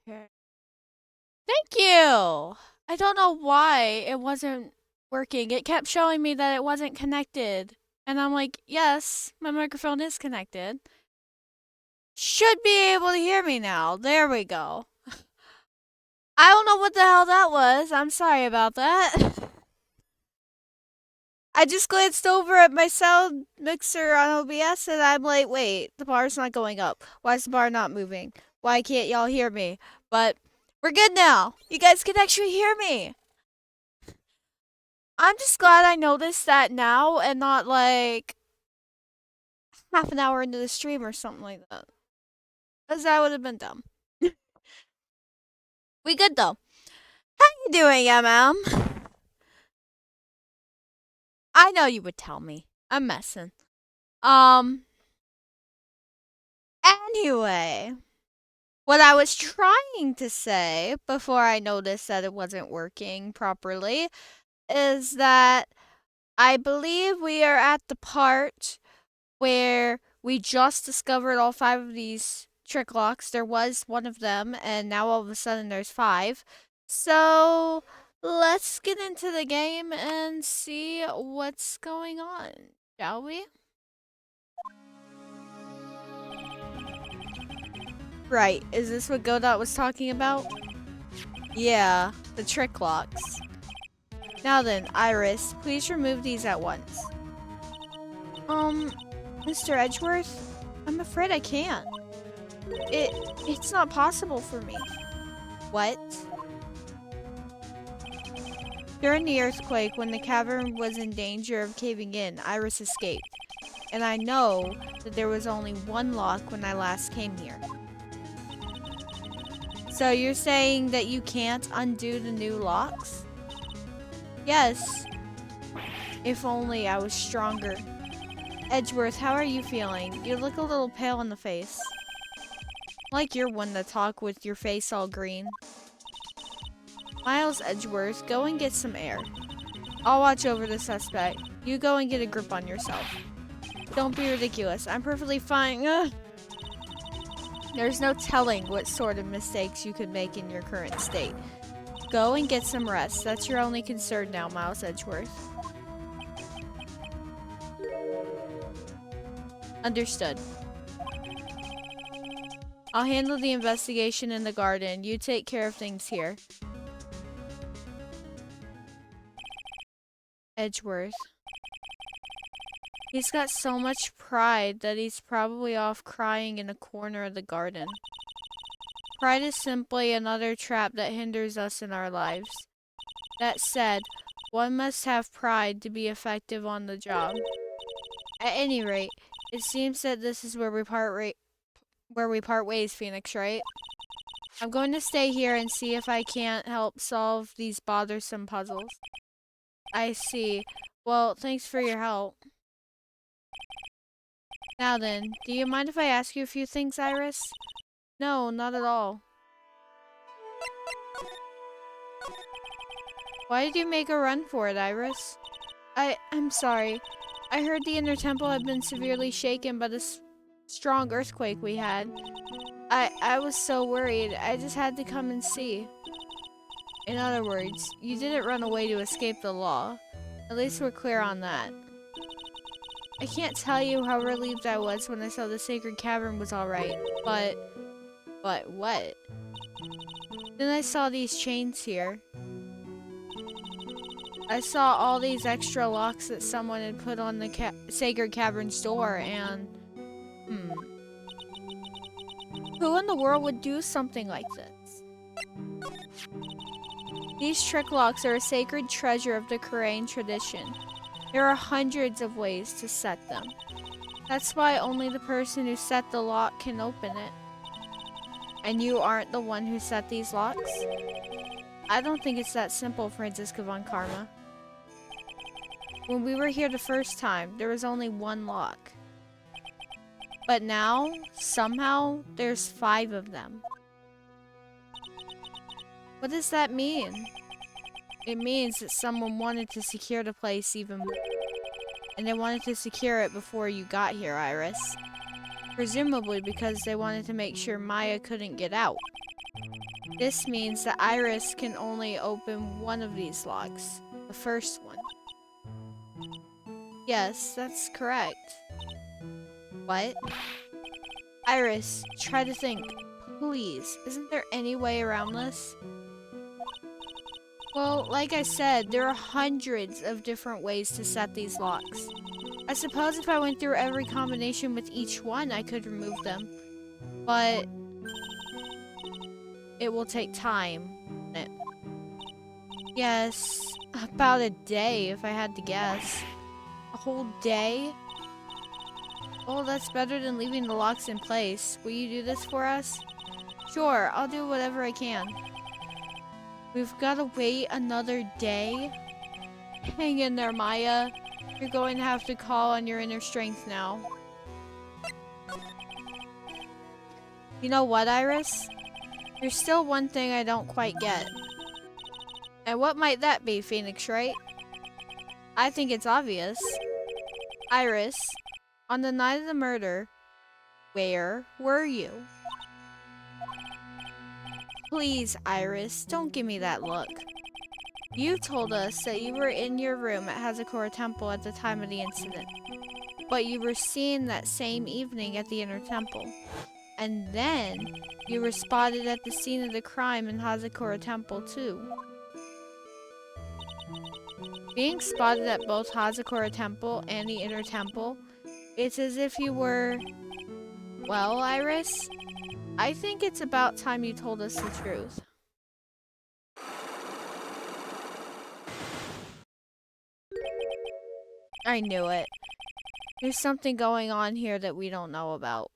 Okay. Thank you! I don't know why it wasn't working. It kept showing me that it wasn't connected. And I'm like, yes, my microphone is connected. Should be able to hear me now. There we go. I don't know what the hell that was. I'm sorry about that. I just glanced over at my sound mixer on OBS and I'm like, wait, the bar's not going up. Why is the bar not moving? Why can't y'all hear me? But we're good now. You guys can actually hear me. I'm just glad I noticed that now and not like half an hour into the stream or something like that. Because that would have been dumb. We good though. How you doing, MM? I know you would tell me. I'm messing. Um, anyway, what I was trying to say before I noticed that it wasn't working properly is that I believe we are at the part where we just discovered all 5 of these trick locks. There was one of them, and now all of a sudden there's 5. So let's get into the game and see what's going on, shall we? Right, is this what Godot was talking about? Yeah, the trick locks. Now then, Iris, please remove these at once. Mr. Edgeworth? I'm afraid I can't. It's not possible for me. What? During the earthquake, when the cavern was in danger of caving in, Iris escaped. And I know that there was only one lock when I last came here. So you're saying that you can't undo the new locks? Yes. If only I was stronger. Edgeworth, how are you feeling? You look a little pale in the face. Like you're one to talk with your face all green. Miles Edgeworth, go and get some air. I'll watch over the suspect. You go and get a grip on yourself. Don't be ridiculous. I'm perfectly fine. Ugh. There's no telling what sort of mistakes you could make in your current state. Go and get some rest. That's your only concern now, Miles Edgeworth. Understood. I'll handle the investigation in the garden. You take care of things here. Edgeworth. He's got so much pride that he's probably off crying in a corner of the garden. Pride is simply another trap that hinders us in our lives. That said, one must have pride to be effective on the job. At any rate, it seems that this is where we part ways, Phoenix, right? I'm going to stay here and see if I can't help solve these bothersome puzzles. I see. Well, thanks for your help. Now then, do you mind if I ask you a few things, Iris? No, not at all. Why did you make a run for it, Iris? I'm sorry. I heard the inner temple had been severely shaken by the strong earthquake we had. I was so worried. I just had to come and see. In other words, you didn't run away to escape the law. At least we're clear on that. I can't tell you how relieved I was when I saw the sacred cavern was alright, but what? Then I saw these chains here. I saw all these extra locks that someone had put on the sacred cavern's door and... Who in the world would do something like this? These trick locks are a sacred treasure of the Korean tradition. There are hundreds of ways to set them. That's why only the person who set the lock can open it. And you aren't the one who set these locks? I don't think it's that simple, Franziska von Karma. When we were here the first time, there was only one lock. But now, somehow, there's 5 of them. What does that mean? It means that someone wanted to secure the place even more. And they wanted to secure it before you got here, Iris. Presumably because they wanted to make sure Maya couldn't get out. This means that Iris can only open one of these locks. The first one. Yes, that's correct. What? Iris, try to think. Please, isn't there any way around this? Well, like I said, there are hundreds of different ways to set these locks. I suppose if I went through every combination with each one, I could remove them. But it will take time. Yes, about a day if I had to guess. A whole day? Oh, that's better than leaving the locks in place. Will you do this for us? Sure, I'll do whatever I can. We've got to wait another day? Hang in there, Maya. You're going to have to call on your inner strength now. You know what, Iris? There's still one thing I don't quite get. And what might that be, Phoenix, right? I think it's obvious. Iris, on the night of the murder, where were you? Please, Iris, don't give me that look. You told us that you were in your room at Hazakura Temple at the time of the incident, but you were seen that same evening at the Inner Temple. And then, you were spotted at the scene of the crime in Hazakura Temple too. Being spotted at both Hazakura Temple and the Inner Temple, it's as if you were... Well, Iris, I think it's about time you told us the truth. I knew it. There's something going on here that we don't know about.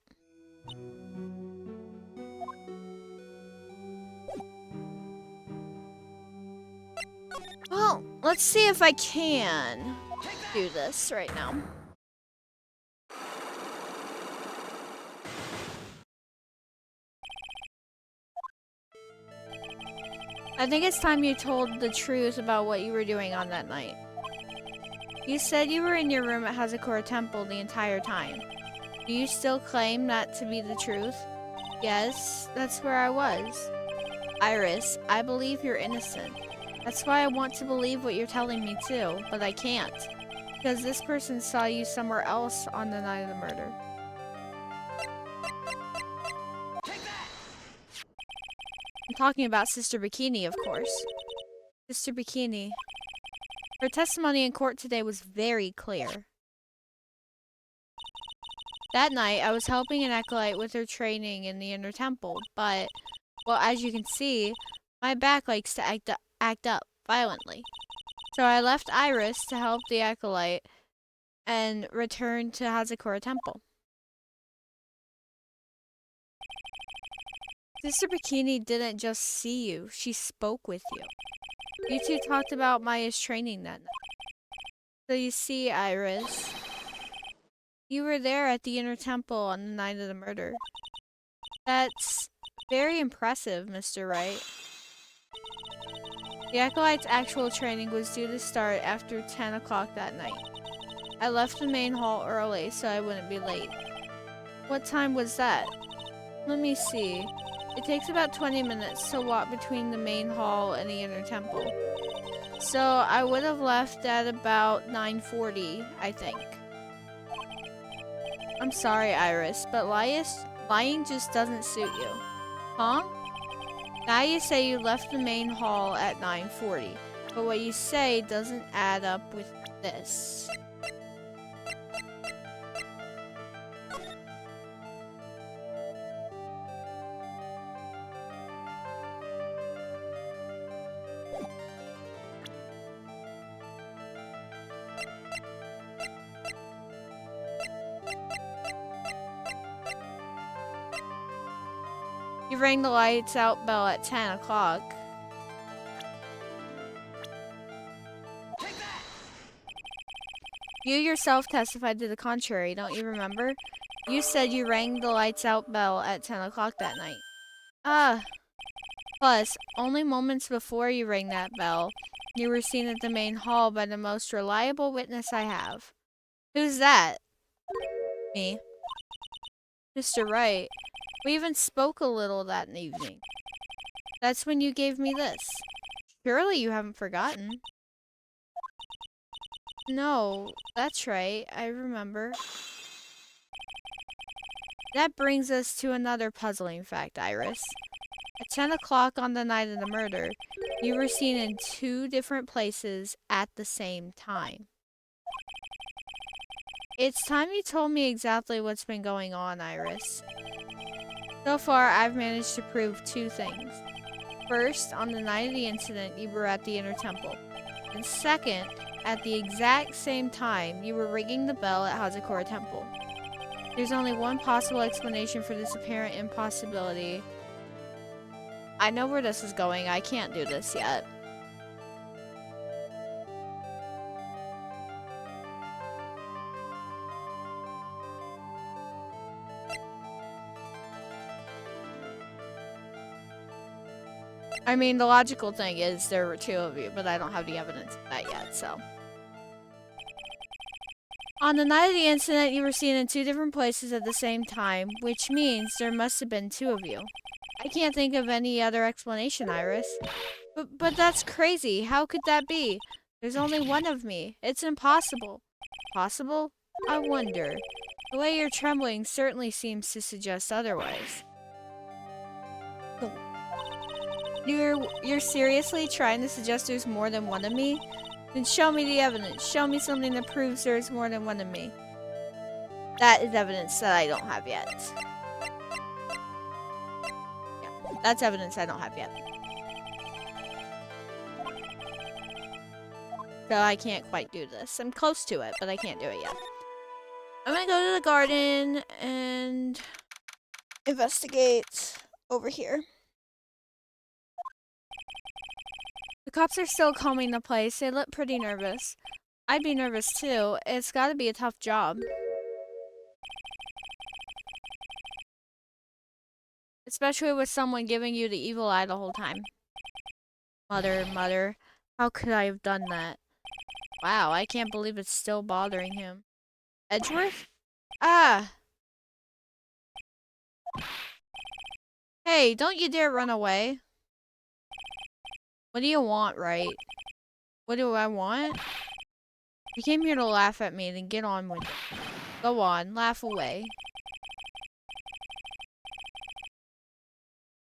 Well, let's see if I can do this right now. I think it's time you told the truth about what you were doing on that night. You said you were in your room at Hazakura Temple the entire time. Do you still claim that to be the truth? Yes, that's where I was. Iris, I believe you're innocent. That's why I want to believe what you're telling me too, but I can't. Because this person saw you somewhere else on the night of the murder. I'm talking about Sister Bikini, of course. Sister Bikini. Her testimony in court today was very clear. That night, I was helping an acolyte with her training in the Inner Temple, but, well, as you can see, my back likes to act up violently. So I left Iris to help the acolyte and returned to Hazakura Temple. Sister Bikini didn't just see you, she spoke with you. You two talked about Maya's training that night. So you see, Iris, you were there at the Inner Temple on the night of the murder. That's very impressive, Mr. Wright. The acolyte's actual training was due to start after 10 o'clock that night. I left the main hall early so I wouldn't be late. What time was that? Let me see. It takes about 20 minutes to walk between the main hall and the Inner Temple. So I would have left at about 9:40, I think. I'm sorry, Iris, but lying just doesn't suit you. Huh? Now you say you left the main hall at 9:40, but what you say doesn't add up with this. You rang the lights out bell at 10 o'clock. You yourself testified to the contrary, don't you remember? You said you rang the lights out bell at 10 o'clock that night. Ah. Plus, only moments before you rang that bell, you were seen at the main hall by the most reliable witness I have. Who's that? Me. Mr. Wright. We even spoke a little that evening. That's when you gave me this. Surely you haven't forgotten. No, that's right. I remember. That brings us to another puzzling fact, Iris. At 10 o'clock on the night of the murder, you were seen in 2 different places at the same time. It's time you told me exactly what's been going on, Iris. So far, I've managed to prove 2 things. First, on the night of the incident, you were at the Inner Temple. And second, at the exact same time, you were ringing the bell at Hazakura Temple. There's only one possible explanation for this apparent impossibility. I know where this is going. I can't do this yet. I mean, the logical thing is there were 2 of you, but I don't have the evidence of that yet, so. On the night of the incident, you were seen in 2 different places at the same time, which means there must have been 2 of you. I can't think of any other explanation, Iris. But that's crazy. How could that be? There's only 1 of me. It's impossible. Possible? I wonder. The way you're trembling certainly seems to suggest otherwise. You're seriously trying to suggest there's more than 1 of me? Then show me the evidence. Show me something that proves there's more than 1 of me. That is evidence that I don't have yet. Yeah, that's evidence I don't have yet. So I can't quite do this. I'm close to it, but I can't do it yet. I'm gonna go to the garden and investigate over here. The cops are still combing the place. They look pretty nervous. I'd be nervous too. It's gotta be a tough job. Especially with someone giving you the evil eye the whole time. Mother, how could I have done that? Wow, I can't believe it's still bothering him. Edgeworth? Ah! Hey, don't you dare run away. What do you want, right? What do I want? You came here to laugh at me, then get on with it. Go on, laugh away.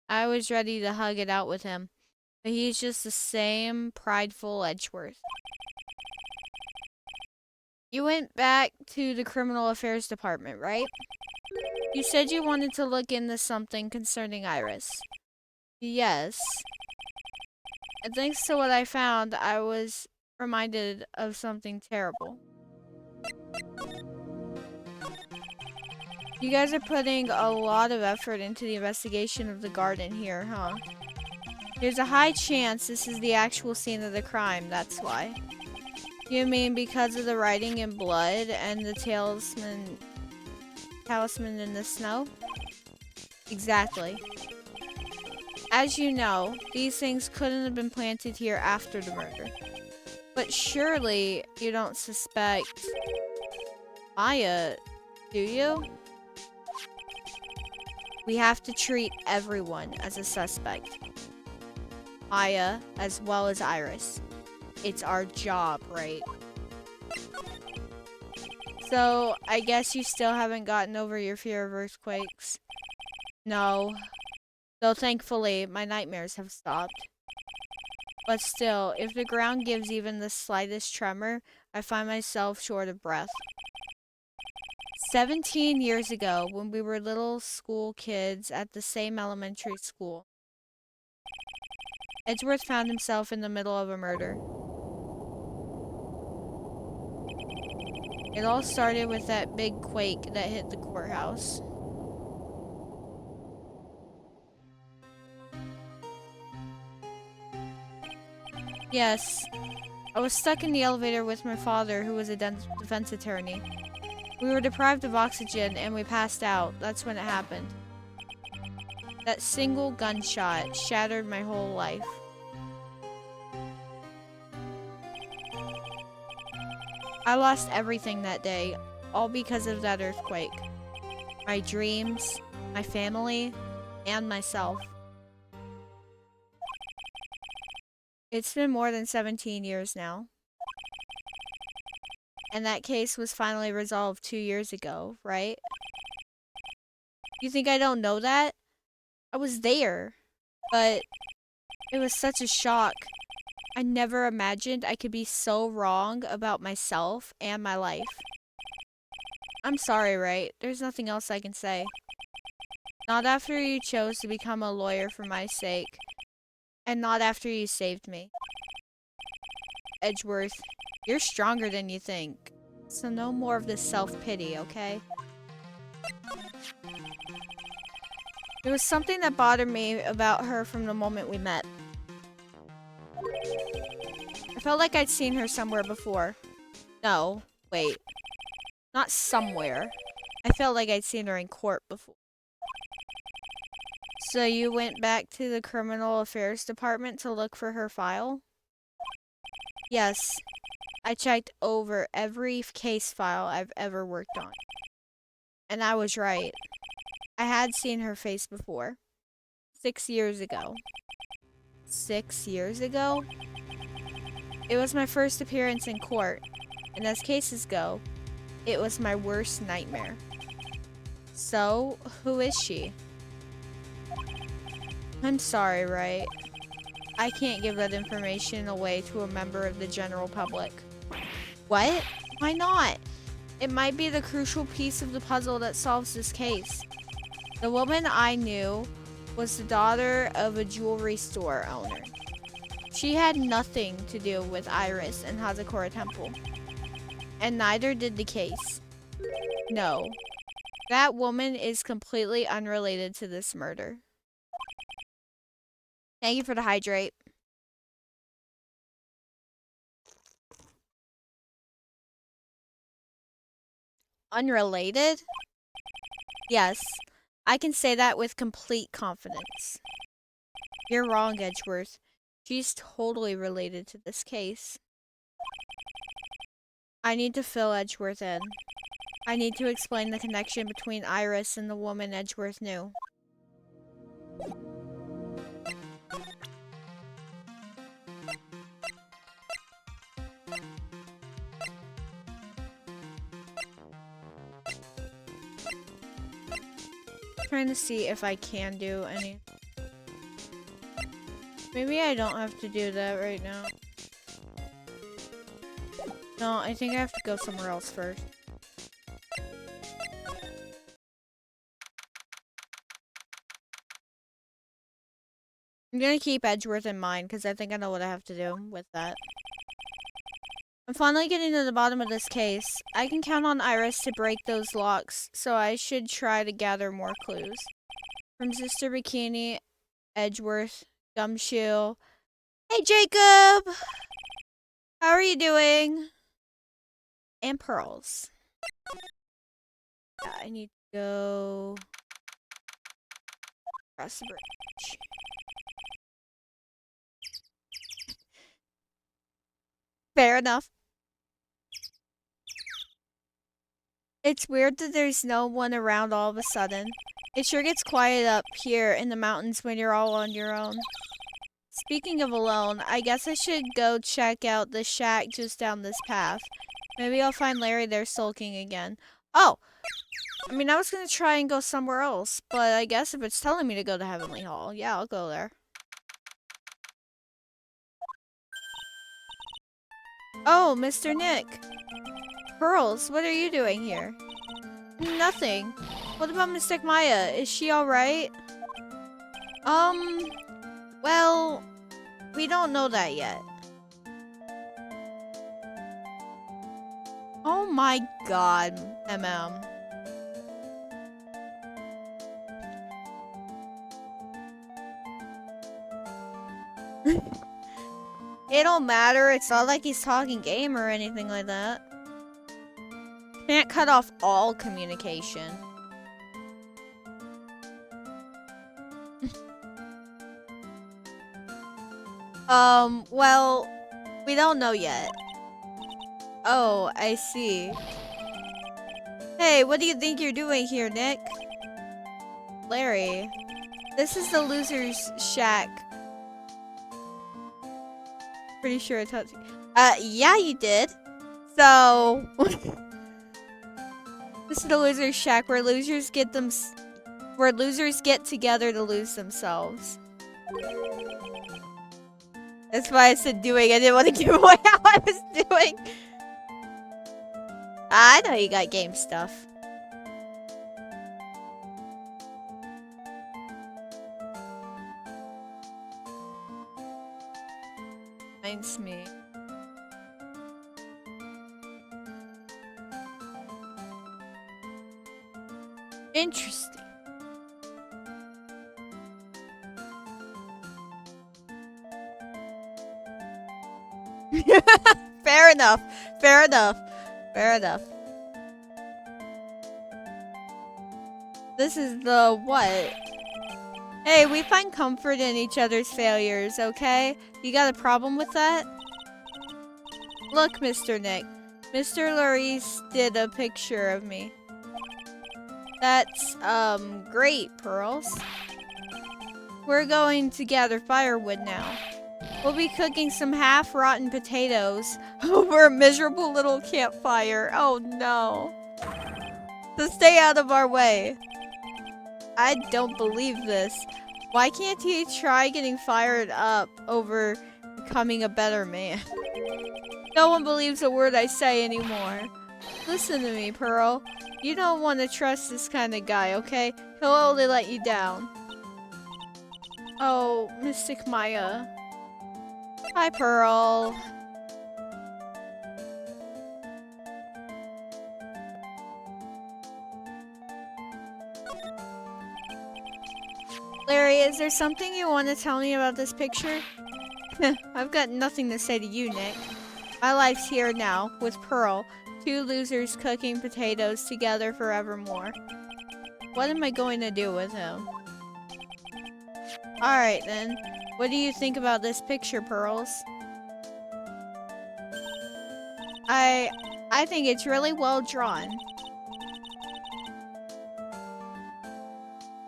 I was ready to hug it out with him, but he's just the same prideful Edgeworth. You went back to the criminal affairs department, right? You said you wanted to look into something concerning Iris. Yes. And thanks to what I found, I was reminded of something terrible. You guys are putting a lot of effort into the investigation of the garden here, huh? There's a high chance this is the actual scene of the crime, that's why. You mean because of the writing in blood and the talisman in the snow? Exactly. As you know, these things couldn't have been planted here after the murder. But surely you don't suspect Maya, do you? We have to treat everyone as a suspect. Maya, as well as Iris. It's our job, right? So, I guess you still haven't gotten over your fear of earthquakes? No. Though thankfully, my nightmares have stopped. But still, if the ground gives even the slightest tremor, I find myself short of breath. 17 years ago, when we were little school kids at the same elementary school, Edgeworth found himself in the middle of a murder. It all started with that big quake that hit the courthouse. Yes, I was stuck in the elevator with my father, who was a defense attorney. We were deprived of oxygen and we passed out. That's when it happened. That single gunshot shattered my whole life. I lost everything that day, all because of that earthquake. My dreams, my family, and myself. It's been more than 17 years now. And that case was finally resolved 2 years ago, right? You think I don't know that? I was there. But it was such a shock. I never imagined I could be so wrong about myself and my life. I'm sorry, right? There's nothing else I can say. Not after you chose to become a lawyer for my sake. And not after you saved me. Edgeworth, you're stronger than you think. So no more of this self-pity, okay? There was something that bothered me about her from the moment we met. I felt like I'd seen her somewhere before. No, wait. Not somewhere. I felt like I'd seen her in court before. So you went back to the criminal affairs department to look for her file? Yes. I checked over every case file I've ever worked on. And I was right. I had seen her face before. 6 years ago. 6 years ago? It was my first appearance in court, and as cases go, it was my worst nightmare. So, who is she? I'm sorry, right? I can't give that information away to a member of the general public. What? Why not? It might be the crucial piece of the puzzle that solves this case. The woman I knew was the daughter of a jewelry store owner. She had nothing to do with Iris and Hazakura Temple. And neither did the case. No. That woman is completely unrelated to this murder. Thank you for the hydrate. Unrelated? Yes, I can say that with complete confidence. You're wrong, Edgeworth. She's totally related to this case. I need to fill Edgeworth in. I need to explain the connection between Iris and the woman Edgeworth knew. Trying to see if I can do any. Maybe I don't have to do that right now. No, I think I have to go somewhere else first. I'm gonna keep Edgeworth in mind because I think I know what I have to do with that. I'm finally getting to the bottom of this case. I can count on Iris to break those locks, so I should try to gather more clues. From Sister Bikini, Edgeworth, Gumshoe. Hey, Jacob! How are you doing? And Pearls. Yeah, I need to go across the bridge. Fair enough. It's weird that there's no one around all of a sudden. It sure gets quiet up here in the mountains when you're all on your own. Speaking of alone, I guess I should go check out the shack just down this path. Maybe I'll find Larry there sulking again. Oh! I mean, I was gonna try and go somewhere else, but I guess if it's telling me to go to Heavenly Hall, yeah, I'll go there. Oh, Mr. Nick! Pearls, what are you doing here? Nothing. What about Mystic Maya? Is she alright? Well, we don't know that yet. Oh my god, MM. It don't matter, it's not like he's talking game or anything like that. Can't cut off all communication. Well, we don't know yet. Oh, I see. Hey, what do you think you're doing here, Nick? Larry, this is the loser's shack. Pretty sure it's Hudson. Yeah, you did. So, this is the loser's shack where losers get together to lose themselves. That's why I said doing. I didn't want to give away how I was doing. I know you got game stuff. Reminds me. Interesting. Fair enough. Fair enough. Fair enough. This is the what? Hey, we find comfort in each other's failures, okay? You got a problem with that? Look, Mr. Nick. Mr. Larice did a picture of me. That's, great, Pearls. We're going to gather firewood now. We'll be cooking some half-rotten potatoes over a miserable little campfire. Oh no. So stay out of our way. I don't believe this. Why can't he try getting fired up over becoming a better man? No one believes a word I say anymore. Listen to me, Pearl. You don't want to trust this kind of guy, okay? He'll only let you down. Oh, Mystic Maya. Hi, Pearl. Larry, is there something you want to tell me about this picture? I've got nothing to say to you, Nick. My life's here now, with Pearl. Two losers cooking potatoes together forevermore. What am I going to do with him? Alright then. What do you think about this picture, Pearls? I think it's really well drawn.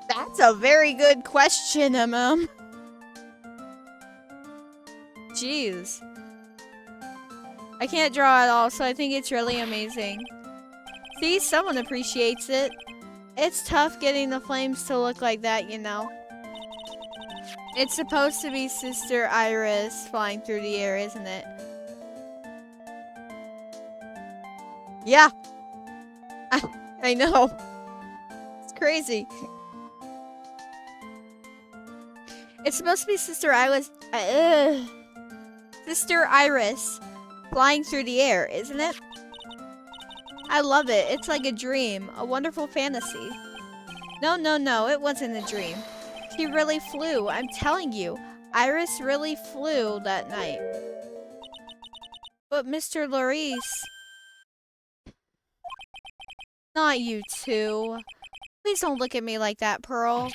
That's a very good question, MM. Jeez. I can't draw at all, so I think it's really amazing. See, someone appreciates it. It's tough getting the flames to look like that, you know. It's supposed to be Sister Iris flying through the air, isn't it? Yeah. I know. It's crazy. It's supposed to be Sister Iris. Sister Iris flying through the air, isn't it? I love it. It's like a dream, a wonderful fantasy. No, it wasn't a dream. She really flew, I'm telling you. Iris really flew that night. But Mr. Larice... Not you two. Please don't look at me like that, Pearl.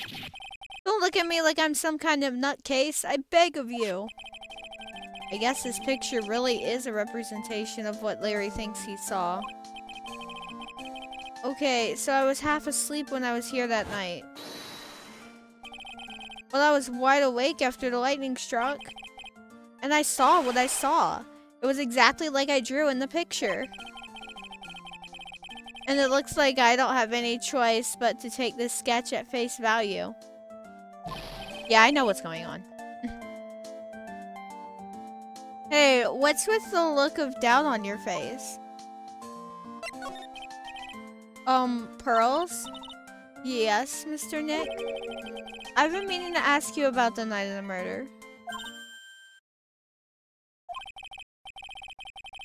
Don't look at me like I'm some kind of nutcase. I beg of you. I guess this picture really is a representation of what Larry thinks he saw. Okay, so I was half asleep when I was here that night. Well, I was wide awake after the lightning struck. And I saw what I saw. It was exactly like I drew in the picture. And it looks like I don't have any choice but to take this sketch at face value. Yeah, I know what's going on. Hey, what's with the look of doubt on your face? Pearls? Yes, Mr. Nick? I've been meaning to ask you about the night of the murder.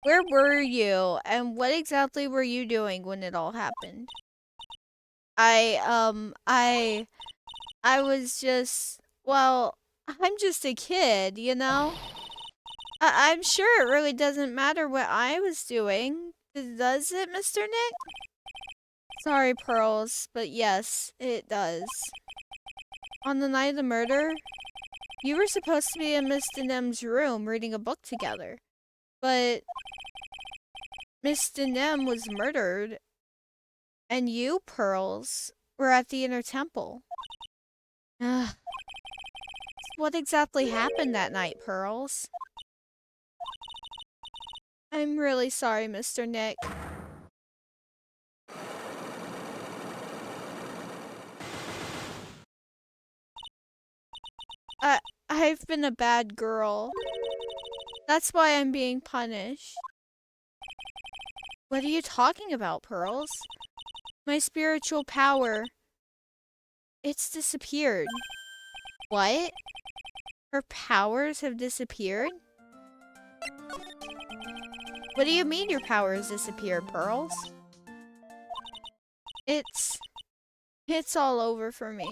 Where were you, and what exactly were you doing when it all happened? I was just, well, I'm just a kid, you know? I'm sure it really doesn't matter what I was doing. Does it, Mr. Nick? Sorry, Pearls, but yes, it does. On the night of the murder, you were supposed to be in Mr. Nem's room reading a book together. But Mr. Nem was murdered, and you, Pearls, were at the inner temple. Ugh. What exactly happened that night, Pearls? I'm really sorry, Mr. Nick. I've been a bad girl. That's why I'm being punished. What are you talking about, Pearls? My spiritual power. It's disappeared. What? Her powers have disappeared? What do you mean your powers disappeared, Pearls? It's all over for me.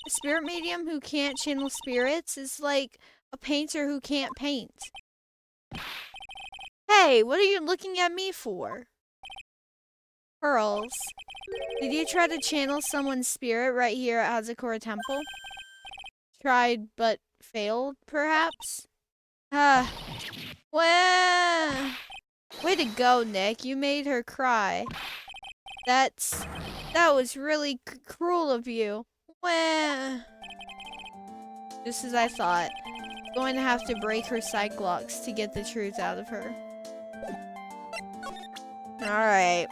A spirit medium who can't channel spirits is like a painter who can't paint. Hey, what are you looking at me for? Pearls, did you try to channel someone's spirit right here at Hazakura Temple? Tried but failed, perhaps? Ah, well, way to go, Nick. You made her cry. That was really cruel of you. Well, just as I thought. Going to have to break her psych locks to get the truth out of her. Alright.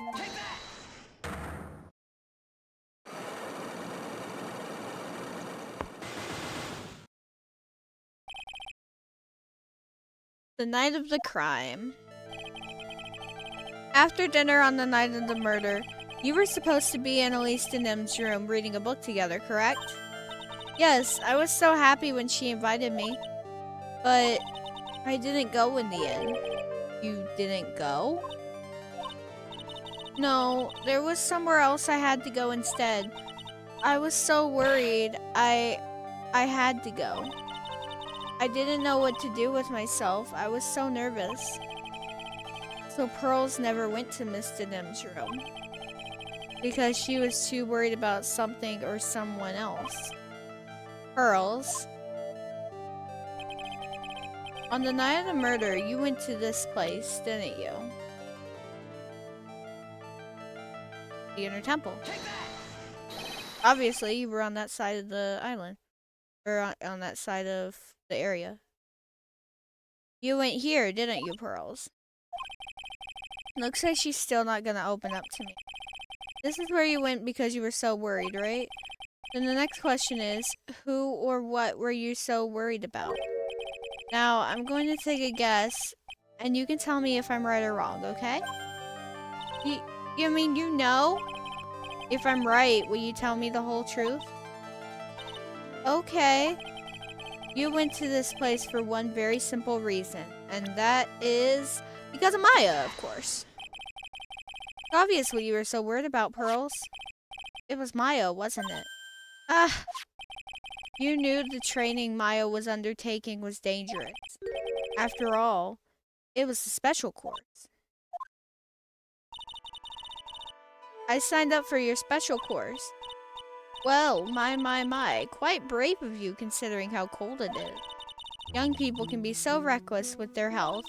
The night of the crime. After dinner on the night of the murder, you were supposed to be in Elise Denim's room reading a book together, correct? Yes, I was so happy when she invited me. But I didn't go in the end. You didn't go? No, there was somewhere else I had to go instead. I was so worried. I had to go. I didn't know what to do with myself. I was so nervous. So Pearls never went to Miss Denim's room because she was too worried about something or someone else. Pearls, on the night of the murder, you went to this place, didn't you? The Inner Temple. Obviously, you were on that side of the island. Or on that side of the area. You went here, didn't you, Pearls? Looks like she's still not gonna open up to me. This is where you went because you were so worried, right? Then the next question is, who or what were you so worried about? Now, I'm going to take a guess, and you can tell me if I'm right or wrong, okay? You mean you know? If I'm right, will you tell me the whole truth? Okay. You went to this place for one very simple reason, and that is because of Maya, of course. Obviously, you were so worried about, Pearls. It was Maya, wasn't it? Ah, you knew the training Maya was undertaking was dangerous. After all, it was a special course. I signed up for your special course. Well, my, quite brave of you considering how cold it is. Young people can be so reckless with their health.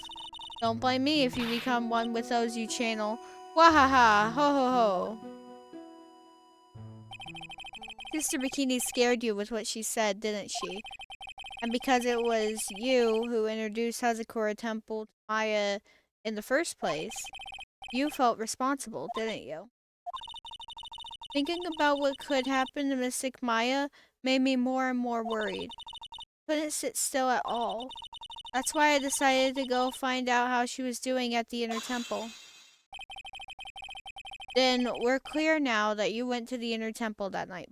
Don't blame me if you become one with those you channel. Wahaha, ho ho ho. Sister Bikini scared you with what she said, didn't she? And because it was you who introduced Hazakura Temple to Maya in the first place, you felt responsible, didn't you? Thinking about what could happen to Mystic Maya made me more and more worried. Couldn't sit still at all. That's why I decided to go find out how she was doing at the Inner Temple. Then we're clear now that you went to the Inner Temple that night.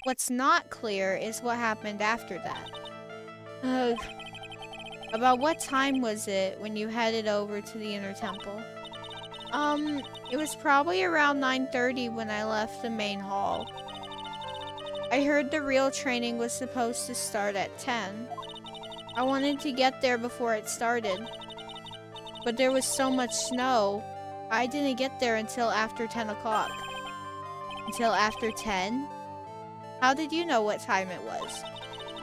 What's not clear is what happened after that. Ugh. About what time was it when you headed over to the Inner Temple? It was probably around 9:30 when I left the main hall. I heard the real training was supposed to start at 10. I wanted to get there before it started. But there was so much snow, I didn't get there until after 10 o'clock. Until after 10? How did you know what time it was?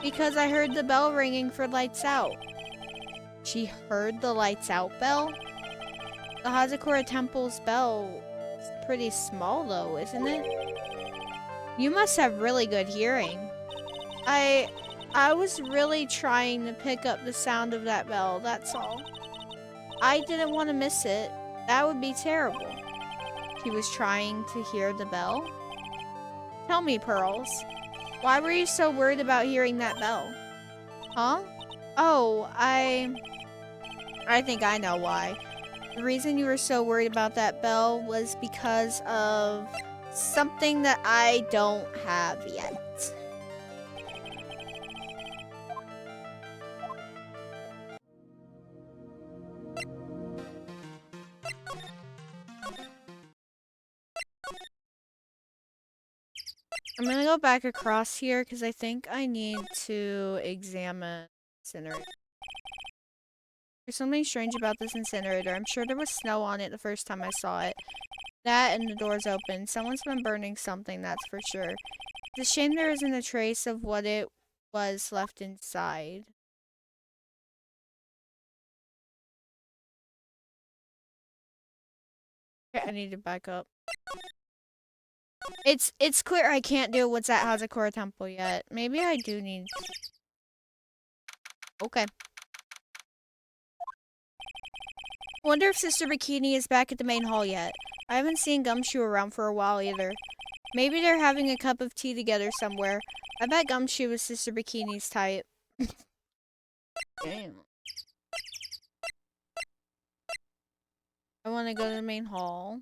Because I heard the bell ringing for lights out. She heard the lights out bell? The Hazakura Temple's bell is pretty small though, isn't it? You must have really good hearing. I was really trying to pick up the sound of that bell, that's all. I didn't want to miss it. That would be terrible. She was trying to hear the bell. Tell me, Pearls, why were you so worried about hearing that bell? Huh? Oh, I think I know why. The reason you were so worried about that bell was because of something that I don't have yet. I'm gonna go back across here because I think I need to examine incinerator. There's something strange about this incinerator. I'm sure there was snow on it the first time I saw it. That and the door's open. Someone's been burning something, that's for sure. It's a shame there isn't a trace of what it was left inside. Okay, I need to back up. It's clear I can't do what's at Hazakura Temple yet. Maybe I do need... Okay. Wonder if Sister Bikini is back at the main hall yet. I haven't seen Gumshoe around for a while either. Maybe they're having a cup of tea together somewhere. I bet Gumshoe is Sister Bikini's type. Damn. I want to go to the main hall.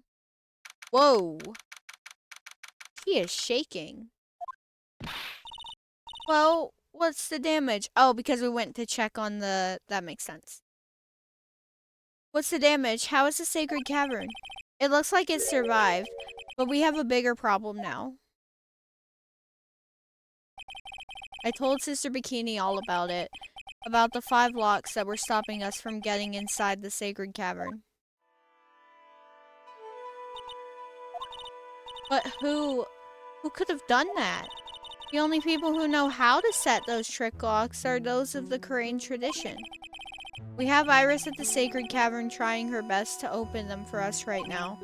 Whoa. He is shaking. Well, what's the damage? Oh, because we went to check on the... That makes sense. What's the damage? How is the sacred cavern? It looks like it survived, but we have a bigger problem now. I told Sister Bikini all about it. About the 5 locks that were stopping us from getting inside the sacred cavern. But who could have done that? The only people who know how to set those trick locks are those of the Korean tradition. We have Iris at the sacred cavern trying her best to open them for us right now.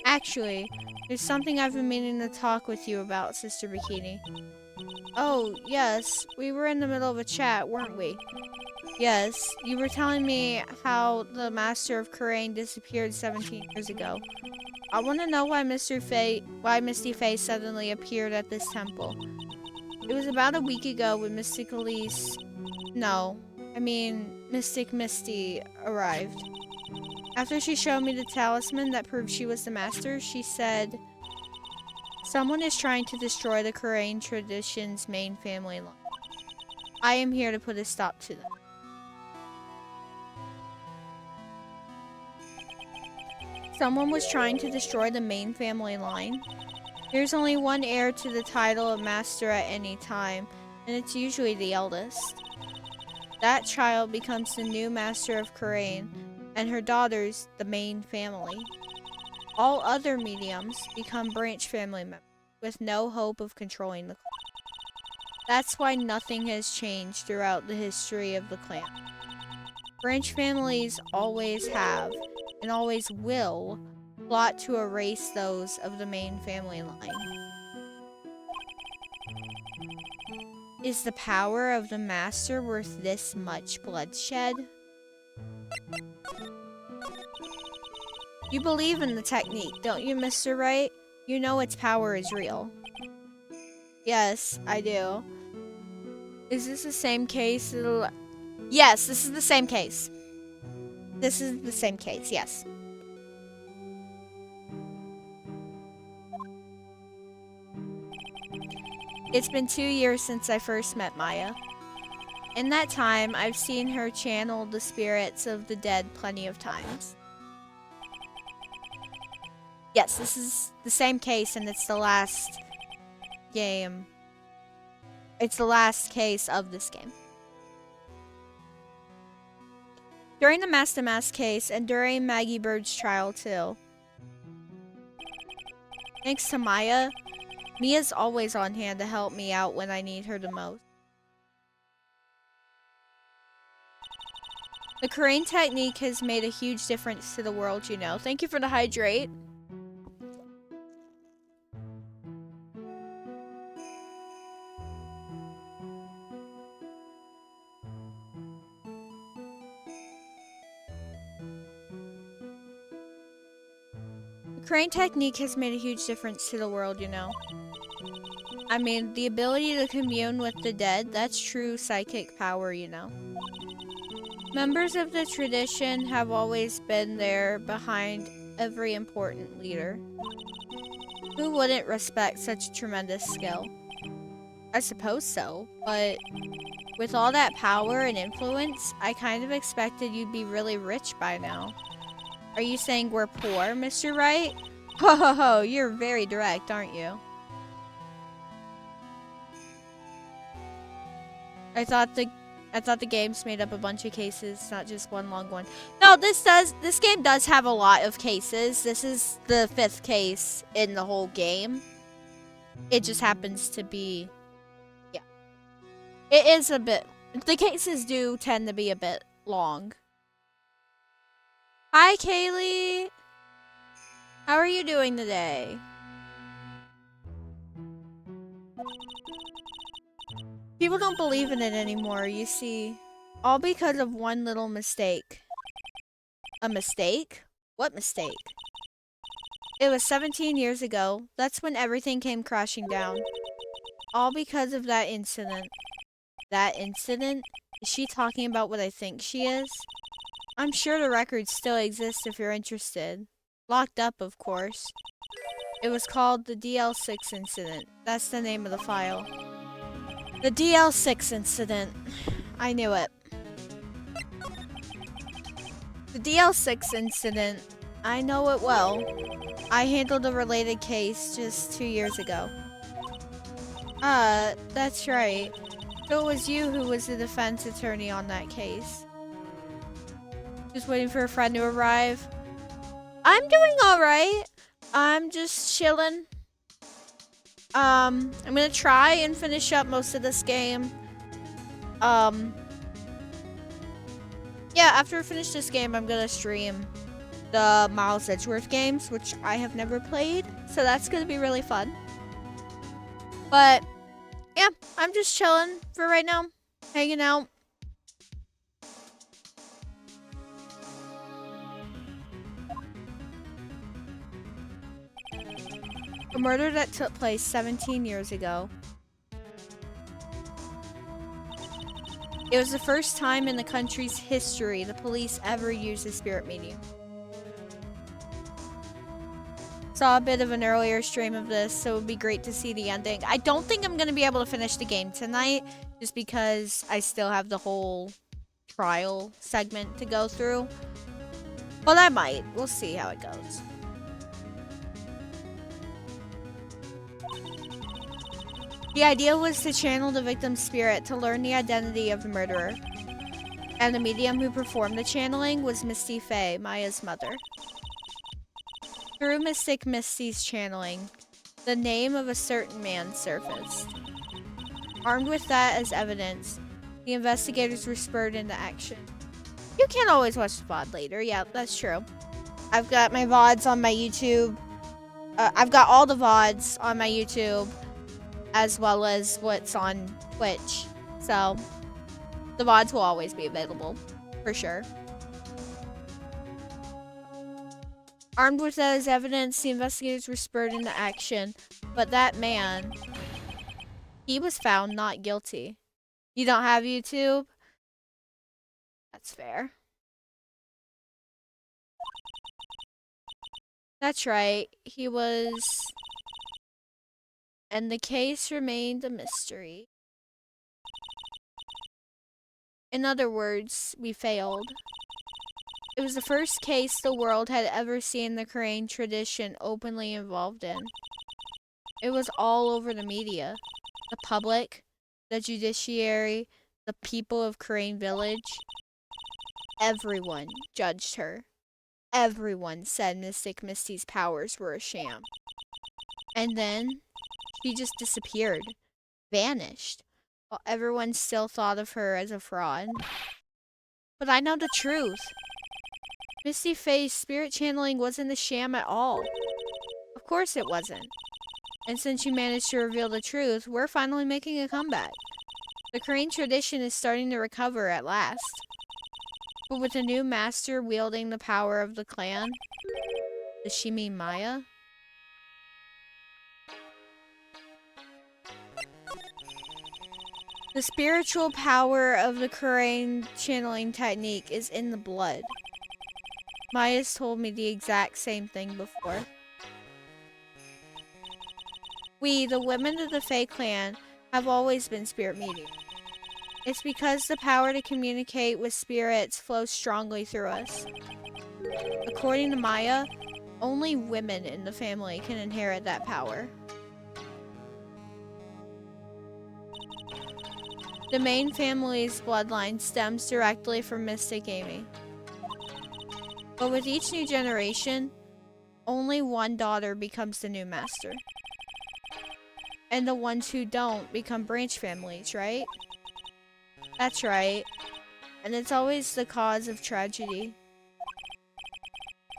Actually, there's something I've been meaning to talk with you about, Sister Bikini. Oh, yes, we were in the middle of a chat, weren't we? Yes, you were telling me how the Master of Korean disappeared 17 years ago. I want to know why Misty Faye suddenly appeared at this temple. It was about a week ago when Mystic Misty arrived. After she showed me the talisman that proved she was the master, she said, "Someone is trying to destroy the Korean tradition's main family line. I am here to put a stop to them." Someone was trying to destroy the main family line. There's only one heir to the title of master at any time, and it's usually the eldest. That child becomes the new master of Korean, and her daughters the main family. All other mediums become branch family members, with no hope of controlling the clan. That's why nothing has changed throughout the history of the clan. Branch families always have, and always will, plot to erase those of the main family line. Is the power of the master worth this much bloodshed? You believe in the technique, don't you, Mr. Wright? You know its power is real. Yes, I do. Is this the same case? Yes, this is the same case. This is the same case, yes. It's been 2 years since I first met Maya. In that time, I've seen her channel the spirits of the dead plenty of times. Yes, this is the same case, and it's the last game. It's the last case of this game. During the Master Mask case, and during Maggie Bird's trial too. Thanks to Maya, Mia's always on hand to help me out when I need her the most. The Korean technique has made a huge difference to the world, you know. Thank you for the hydrate. Crane technique has made a huge difference to the world, you know. I mean, the ability to commune with the dead, that's true psychic power, you know. Members of the tradition have always been there behind every important leader. Who wouldn't respect such tremendous skill? I suppose so, but with all that power and influence, I kind of expected you'd be really rich by now. Are you saying we're poor, Mr. Wright? Ho ho ho, you're very direct, aren't you? I thought the game's made up a bunch of cases, not just one long one. No, this game does have a lot of cases. This is the 5th case in the whole game. It just happens to be, yeah. It is a bit, the cases do tend to be a bit long. Hi, Kaylee. How are you doing today? People don't believe in it anymore, you see. All because of one little mistake. A mistake? What mistake? It was 17 years ago. That's when everything came crashing down. All because of that incident. That incident? Is she talking about what I think she is? I'm sure the records still exist if you're interested. Locked up, of course. It was called the DL6 incident. That's the name of the file. The DL6 incident. I knew it. The DL6 incident. I know it well. I handled a related case just 2 years ago. That's right. So it was you who was the defense attorney on that case. Just waiting for a friend to arrive. I'm doing alright. I'm just chilling. I'm gonna try and finish up most of this game. Yeah, after I finish this game, I'm gonna stream the Miles Edgeworth games, which I have never played. So that's gonna be really fun. But, yeah, I'm just chilling for right now. Hanging out. A murder that took place 17 years ago. It was the first time in the country's history the police ever used a spirit medium. Saw a bit of an earlier stream of this, so it would be great to see the ending. I don't think I'm going to be able to finish the game tonight, just because I still have the whole trial segment to go through. But I might. We'll see how it goes. The idea was to channel the victim's spirit to learn the identity of the murderer. And the medium who performed the channeling was Misty Faye, Maya's mother. Through Mystic Misty's channeling, the name of a certain man surfaced. Armed with that as evidence, the investigators were spurred into action. You can't always watch the VOD later. Yeah, that's true. I've got my VODs on my YouTube. I've got all the VODs on my YouTube, as well as what's on Twitch. So, the VODs will always be available, for sure. Armed with that as evidence, the investigators were spurred into action. But that man, he was found not guilty. You don't have YouTube? That's fair. That's right, he was... And the case remained a mystery. In other words, we failed. It was the first case the world had ever seen the Crane tradition openly involved in. It was all over the media. The public, the judiciary, the people of Crane Village. Everyone judged her. Everyone said Mystic Misty's powers were a sham. And then, she just disappeared. Vanished. While everyone still thought of her as a fraud. But I know the truth. Misty Faye's spirit channeling wasn't a sham at all. Of course it wasn't. And since you managed to reveal the truth, we're finally making a comeback. The Crane tradition is starting to recover at last. But with a new master wielding the power of the clan, Does she mean Maya? The spiritual power of the Kurain channeling technique is in the blood. Maya's told me the exact same thing before. We, the women of the Fae clan, have always been spirit mediums. It's because the power to communicate with spirits flows strongly through us. According to Maya, only women in the family can inherit that power. The main family's bloodline stems directly from Mystic Amy. But with each new generation, only one daughter becomes the new master. And the ones who don't become branch families, right? That's right. And it's always the cause of tragedy.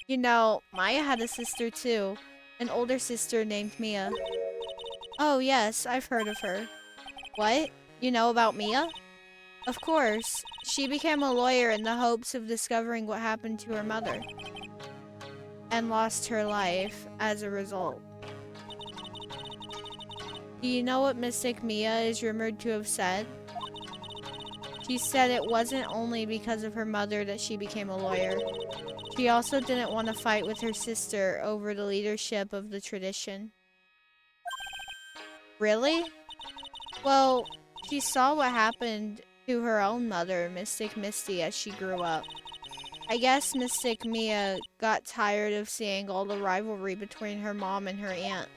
You know, Maya had a sister too. An older sister named Mia. Oh yes, I've heard of her. What? You know about Mia? Of course. She became a lawyer in the hopes of discovering what happened to her mother. And lost her life as a result. Do you know what Mystic Mia is rumored to have said? She said it wasn't only because of her mother that she became a lawyer. She also didn't want to fight with her sister over the leadership of the tradition. Really? Well, she saw what happened to her own mother, Mystic Misty, as she grew up. I guess Mystic Mia got tired of seeing all the rivalry between her mom and her aunt.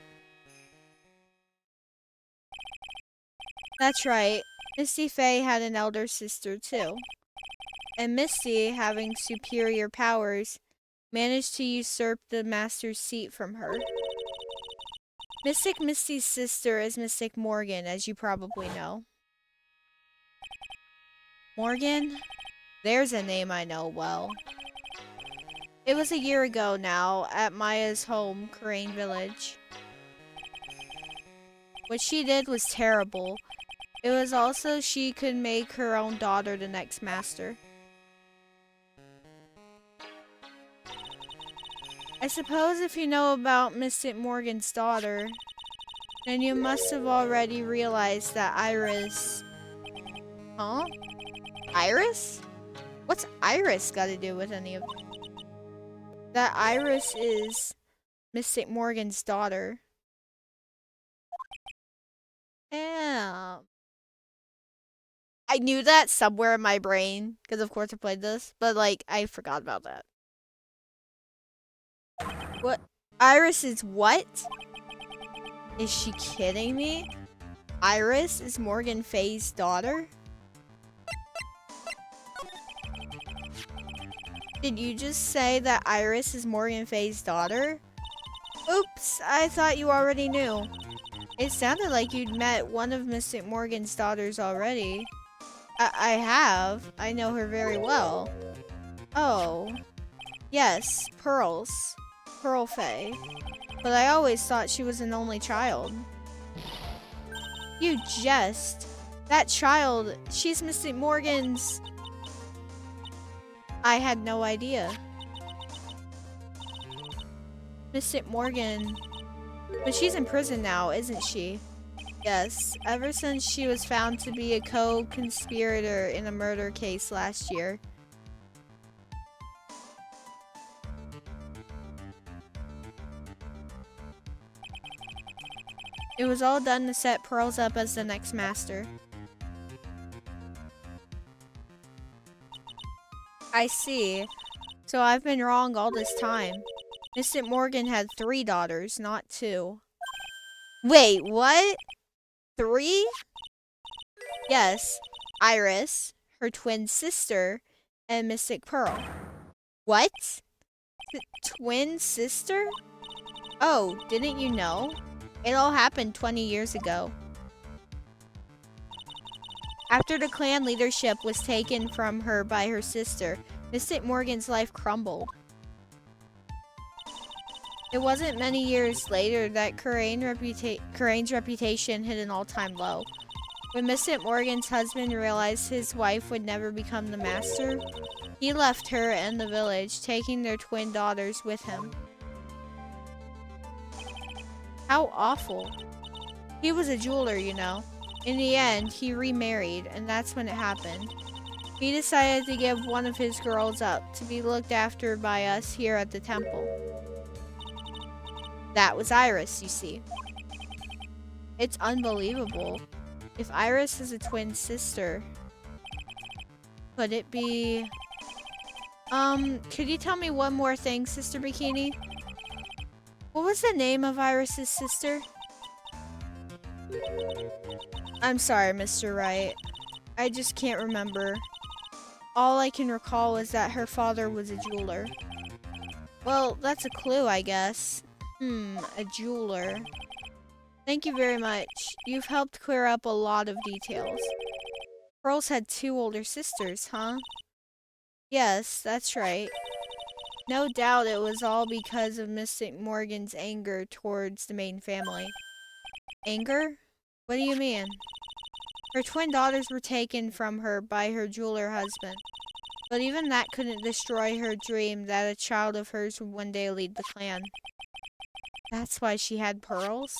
That's right. Misty Faye had an elder sister too. And Misty, having superior powers, managed to usurp the master's seat from her. Mystic Misty's sister is Mystic Morgan, as you probably know. Morgan? There's a name I know well. It was a year ago now, at Maya's home, Kurain Village. What she did was terrible. It was also she could make her own daughter the next master. I suppose if you know about Mystic Morgan's daughter, then you must have already realized that Iris... Huh? Iris? What's Iris got to do with any of it? That Iris is Mystic Morgan's daughter. Yeah. I knew that somewhere in my brain, because of course I played this, but like, I forgot about that. What? Iris is what? Is she kidding me? Iris is Morgan Faye's daughter? Did you just say that Iris is Morgan Faye's daughter? Oops, I thought you already knew. It sounded like you'd met one of Mystic Morgan's daughters already. I have. I know her very well. Oh. Yes, Pearls. Pearl Faye. But I always thought she was an only child. You jest. That child, she's Mystic Morgan's... I had no idea. Mystic Morgan... But she's in prison now, isn't she? Yes, ever since she was found to be a co-conspirator in a murder case last year. It was all done to set Pearls up as the next master. I see. So I've been wrong all this time. Mystic Morgan had 3 daughters, not 2. Wait, what? 3? Yes. Iris, her twin sister, and Mystic Pearl. What? Twin sister? Oh, didn't you know? It all happened 20 years ago. After the clan leadership was taken from her by her sister, Mystic Morgan's life crumbled. It wasn't many years later that Kurain's reputation hit an all-time low. When Mystic Morgan's husband realized his wife would never become the master, he left her and the village, taking their twin daughters with him. How awful. He was a jeweler, you know. In the end, he remarried, and that's when it happened. He decided to give one of his girls up to be looked after by us here at the temple. That was Iris, you see. It's unbelievable. If Iris is a twin sister, could it be... could you tell me one more thing, Sister Bikini? What was the name of Iris's sister? I'm sorry, Mr. Wright. I just can't remember. All I can recall is that her father was a jeweler. Well, that's a clue, I guess. A jeweler. Thank you very much. You've helped clear up a lot of details. Pearls had 2 older sisters, huh? Yes, that's right. No doubt it was all because of Mystic Morgan's anger towards the main family. Anger? What do you mean? Her twin daughters were taken from her by her jeweler husband. But even that couldn't destroy her dream that a child of hers would one day lead the clan. That's why she had pearls?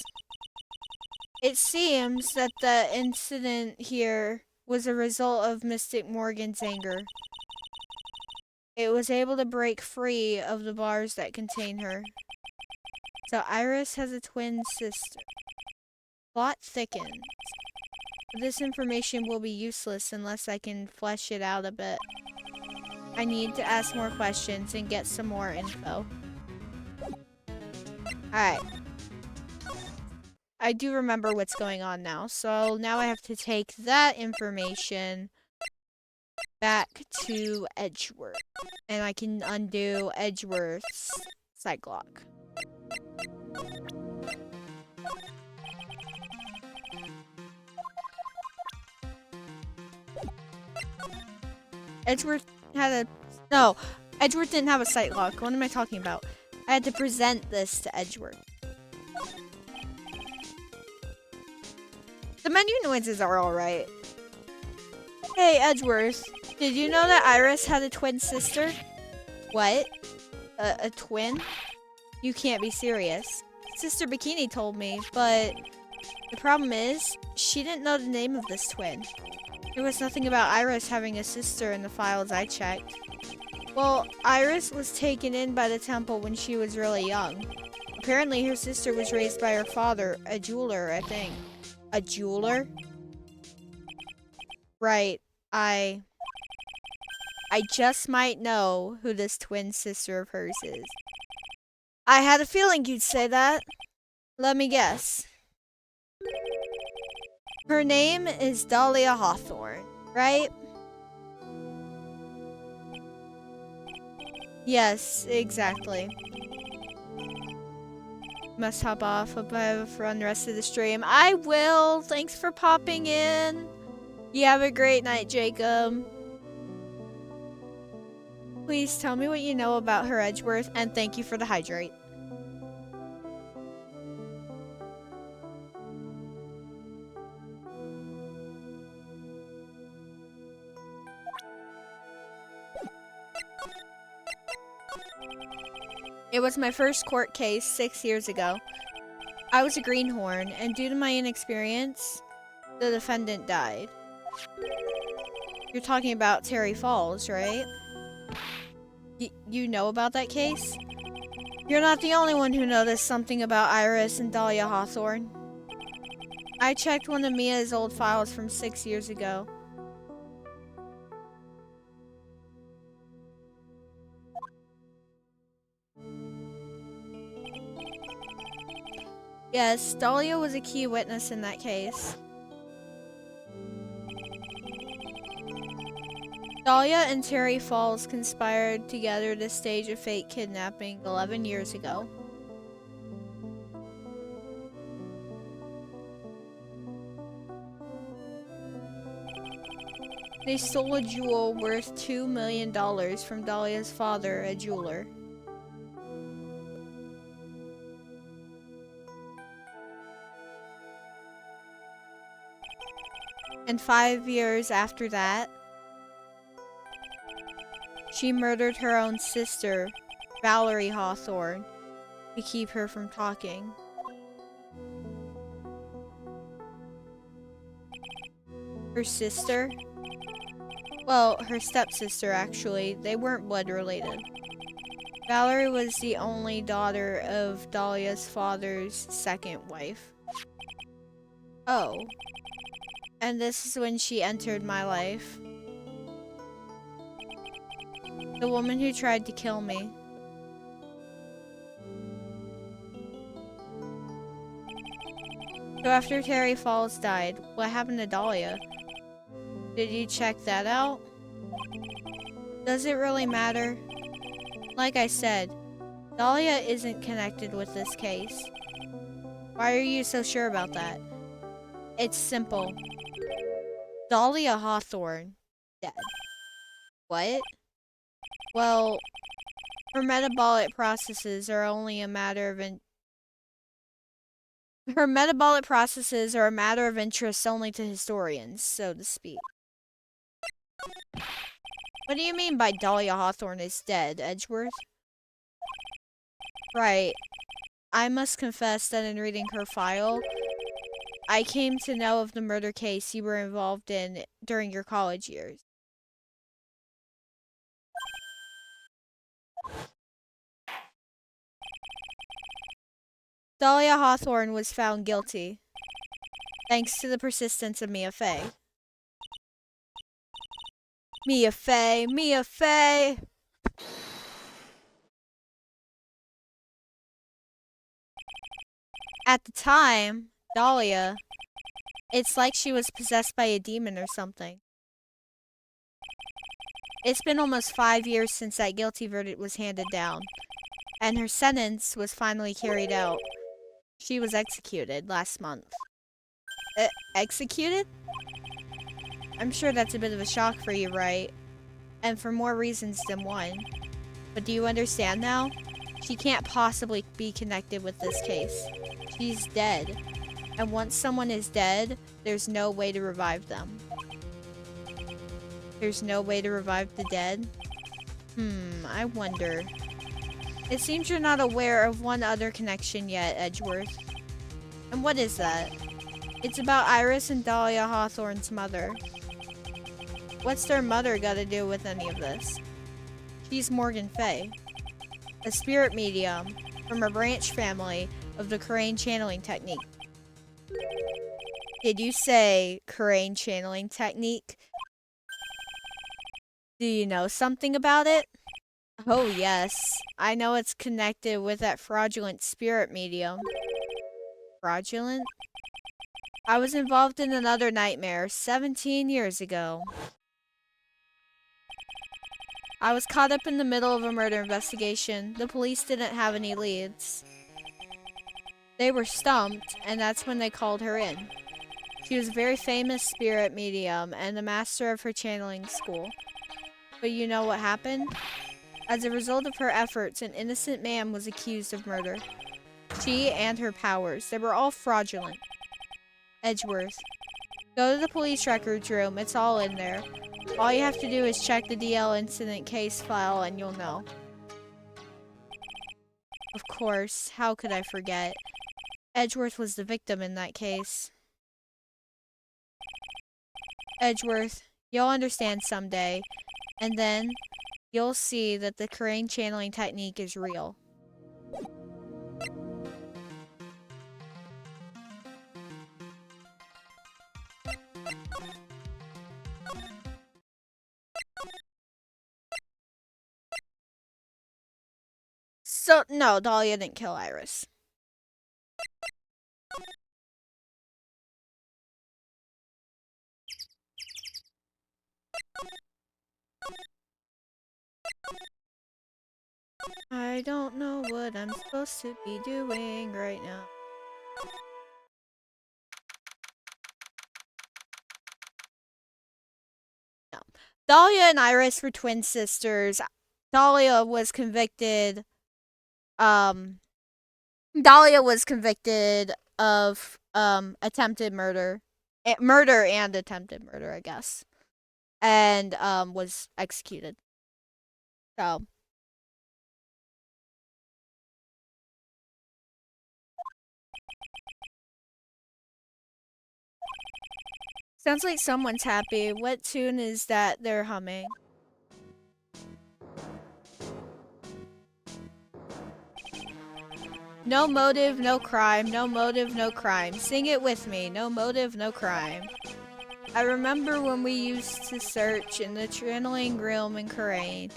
It seems that the incident here was a result of Mystic Morgan's anger. It was able to break free of the bars that contain her. So Iris has a twin sister. Plot thickens. But this information will be useless unless I can flesh it out a bit. I need to ask more questions and get some more info. Alright. I do remember what's going on now. So now I have to take that information back to Edgeworth. And I can undo Edgeworth's psych lock. Edgeworth had a... No, Edgeworth didn't have a sight lock. What am I talking about? I had to present this to Edgeworth. The menu noises are alright. Hey, Edgeworth. Did you know that Iris had a twin sister? What? A twin? You can't be serious. Sister Bikini told me, but the problem is, she didn't know the name of this twin. There was nothing about Iris having a sister in the files I checked. Well, Iris was taken in by the temple when she was really young. Apparently, her sister was raised by her father, a jeweler, I think. A jeweler? Right. I just might know who this twin sister of hers is. I had a feeling you'd say that. Let me guess. Her name is Dahlia Hawthorne, right? Yes, exactly. Must hop off above, run the rest of the stream. I will! Thanks for popping in! You have a great night, Jacob. Please tell me what you know about her, Edgeworth, and thank you for the hydrate. It was my first court case 6 years ago. I was a greenhorn, and due to my inexperience, the defendant died. You're talking about Terry Falls, right? You know about that case? You're not the only one who noticed something about Iris and Dahlia Hawthorne. I checked one of Mia's old files from 6 years ago. Yes, Dahlia was a key witness in that case. Dahlia and Terry Falls conspired together to stage a fake kidnapping 11 years ago. They stole a jewel worth $2 million from Dahlia's father, a jeweler. And 5 years after that, she murdered her own sister, Valerie Hawthorne, to keep her from talking. Her sister? Well, her stepsister, actually. They weren't blood related. Valerie was the only daughter of Dahlia's father's second wife. Oh. And this is when she entered my life. The woman who tried to kill me. So after Terry Falls died, what happened to Dahlia? Did you check that out? Does it really matter? Like I said, Dahlia isn't connected with this case. Why are you so sure about that? It's simple. Dahlia Hawthorne, dead. What? Well, her metabolic processes are only a matter of her metabolic processes are a matter of interest only to historians, so to speak. What do you mean by Dahlia Hawthorne is dead, Edgeworth? Right. I must confess that in reading her file, I came to know of the murder case you were involved in during your college years. Dahlia Hawthorne was found guilty, thanks to the persistence of Mia Fey. Mia Fey, Mia Fey! At the time, Dahlia, it's like she was possessed by a demon or something. It's been almost 5 years since that guilty verdict was handed down, and her sentence was finally carried out. She was executed last month. Executed? I'm sure that's a bit of a shock for you, right? And for more reasons than one. But do you understand now? She can't possibly be connected with this case. She's dead. And once someone is dead, there's no way to revive them. There's no way to revive the dead? I wonder. It seems you're not aware of one other connection yet, Edgeworth. And what is that? It's about Iris and Dahlia Hawthorne's mother. What's their mother got to do with any of this? She's Morgan Fey, a spirit medium from a branch family of the Crane channeling technique. Did you say Crane channeling technique? Do you know something about it? Oh yes, I know it's connected with that fraudulent spirit medium. Fraudulent? I was involved in another nightmare 17 years ago. I was caught up in the middle of a murder investigation. The police didn't have any leads. They were stumped, and that's when they called her in. She was a very famous spirit medium and the master of her channeling school. But you know what happened? As a result of her efforts, an innocent man was accused of murder. She and her powers, they were all fraudulent. Edgeworth, go to the police records room, it's all in there. All you have to do is check the DL incident case file and you'll know. Of course, how could I forget? Edgeworth was the victim in that case. Edgeworth, you'll understand someday, and then you'll see that the Crane channeling technique is real. So, no, Dahlia didn't kill Iris. I don't know what I'm supposed to be doing right now. No. Dahlia and Iris were twin sisters. Dahlia was convicted, um, Dahlia was convicted of, attempted murder. Murder and attempted murder, I guess. And, was executed. So. Sounds like someone's happy. What tune is that they're humming? No motive, no crime. No motive, no crime. Sing it with me. No motive, no crime. I remember when we used to search in the channeling room in Korean.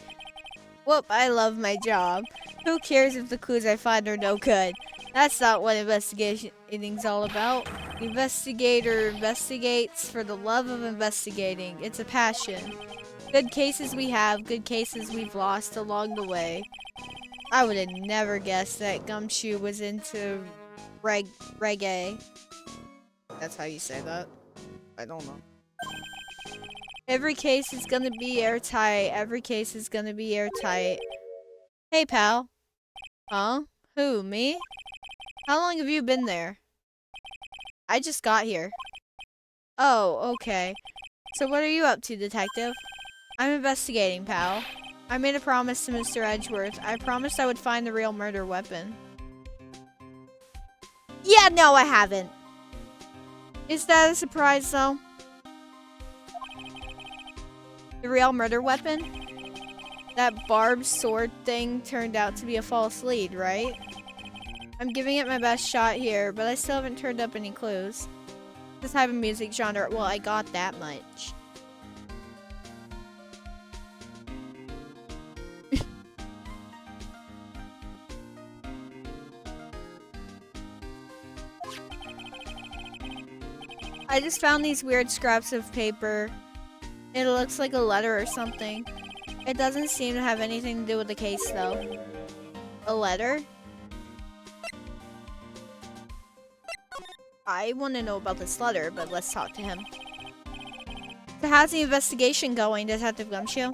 Whoop, I love my job. Who cares if the clues I find are no good? That's not what investigating's all about. The investigator investigates for the love of investigating. It's a passion. Good cases we have, good cases we've lost along the way. I would have never guessed that Gumshoe was into reggae. That's how you say that. I don't know. Every case is gonna be airtight. Every case is gonna be airtight. Hey, pal. Huh? Who, me? How long have you been there? I just got here. Oh, okay. So what are you up to, detective? I'm investigating, pal. I made a promise to Mr. Edgeworth. I promised I would find the real murder weapon. Yeah, no, I haven't. Is that a surprise, though? The real murder weapon? That barbed sword thing turned out to be a false lead, right? I'm giving it my best shot here, but I still haven't turned up any clues. This type of music genre, well, I got that much. I just found these weird scraps of paper. It looks like a letter or something. It doesn't seem to have anything to do with the case, though. A letter? I want to know about this letter, but let's talk to him. So how's the investigation going, Detective Gumshoe?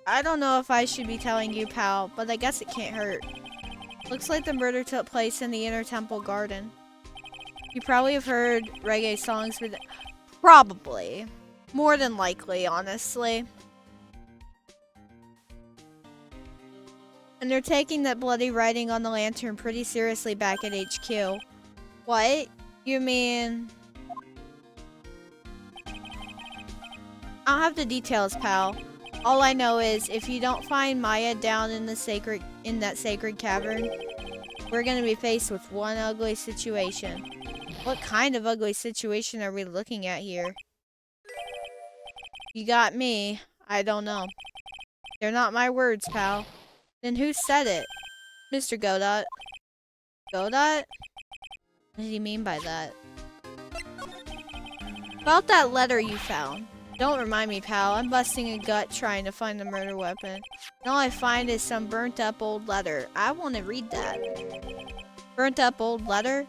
I don't know if I should be telling you, pal, but I guess it can't hurt. Looks like the murder took place in the Inner Temple Garden. You probably have heard reggae songs, but probably. More than likely, honestly. And they're taking that bloody writing on the lantern pretty seriously back at HQ. What? You mean... I don't have the details, pal. All I know is, if you don't find Maya down in that sacred cavern, we're gonna be faced with one ugly situation. What kind of ugly situation are we looking at here? You got me. I don't know. They're not my words, pal. Then who said it? Mr. Godot. Godot? What did he mean by that? About that letter you found. Don't remind me, pal. I'm busting a gut trying to find the murder weapon. And all I find is some burnt up old letter. I want to read that. Burnt up old letter?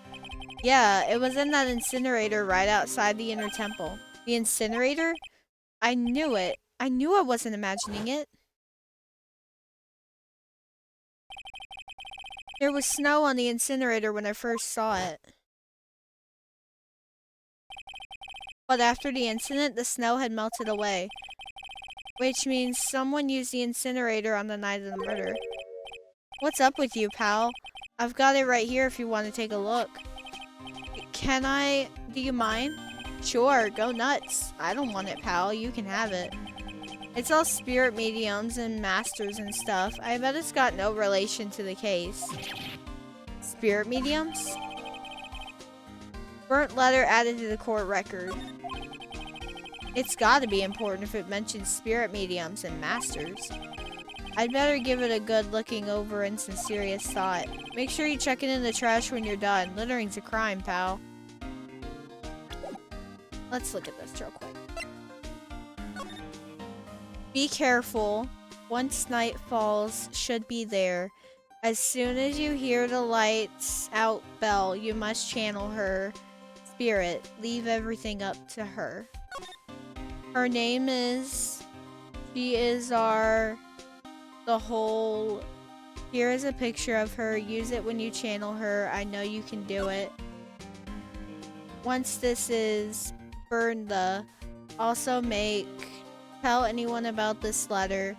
Yeah, it was in that incinerator right outside the Inner Temple. The incinerator? I knew it. I knew I wasn't imagining it. There was snow on the incinerator when I first saw it. But after the incident, the snow had melted away. Which means someone used the incinerator on the night of the murder. What's up with you, pal? I've got it right here if you want to take a look. Can I? Do you mind? Sure, go nuts. I don't want it, pal. You can have it. It's all spirit mediums and masters and stuff. I bet it's got no relation to the case. Spirit mediums? Burnt letter added to the court record. It's gotta be important if it mentions spirit mediums and masters. I'd better give it a good looking over and some serious thought. Make sure you check it in the trash when you're done. Littering's a crime, pal. Let's look at this real quick. Be careful. Once night falls, should be there. As soon as you hear the lights out bell, you must channel her spirit. Leave everything up to her. Her name is... She is our... The whole... Here is a picture of her. Use it when you channel her. I know you can do it. Once this is... Burn the... Also make... Tell anyone about this letter.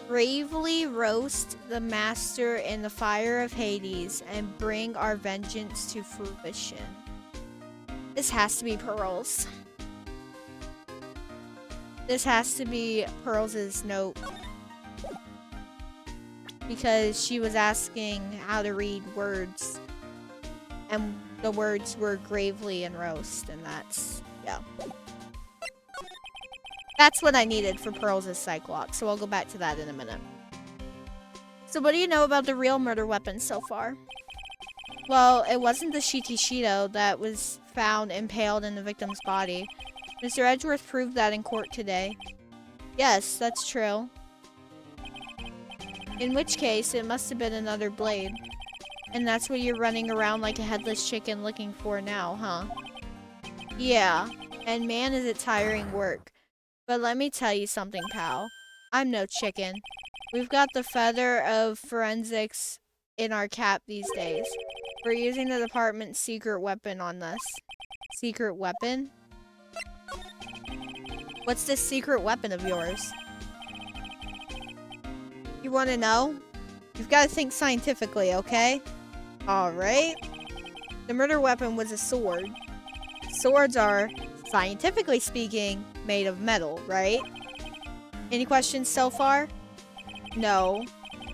Bravely roast the master in the fire of Hades and bring our vengeance to fruition. This has to be Pearl's. This has to be Pearl's note. Because she was asking how to read words. And the words were gravely and roast. And that's, yeah. That's what I needed for Pearl's psych lock. So I'll go back to that in a minute. So what do you know about the real murder weapon so far? Well, it wasn't the Shitishido that was found impaled in the victim's body. Mr. Edgeworth proved that in court today. Yes, that's true. In which case, it must have been another blade. And that's what you're running around like a headless chicken looking for now, huh? Yeah, and man is it tiring work. But let me tell you something, pal. I'm no chicken. We've got the feather of forensics in our cap these days. We're using the department's secret weapon on this. Secret weapon? What's this secret weapon of yours? You want to know? You've got to think scientifically, okay? Alright. The murder weapon was a sword. Swords are, scientifically speaking, made of metal, right? Any questions so far? No.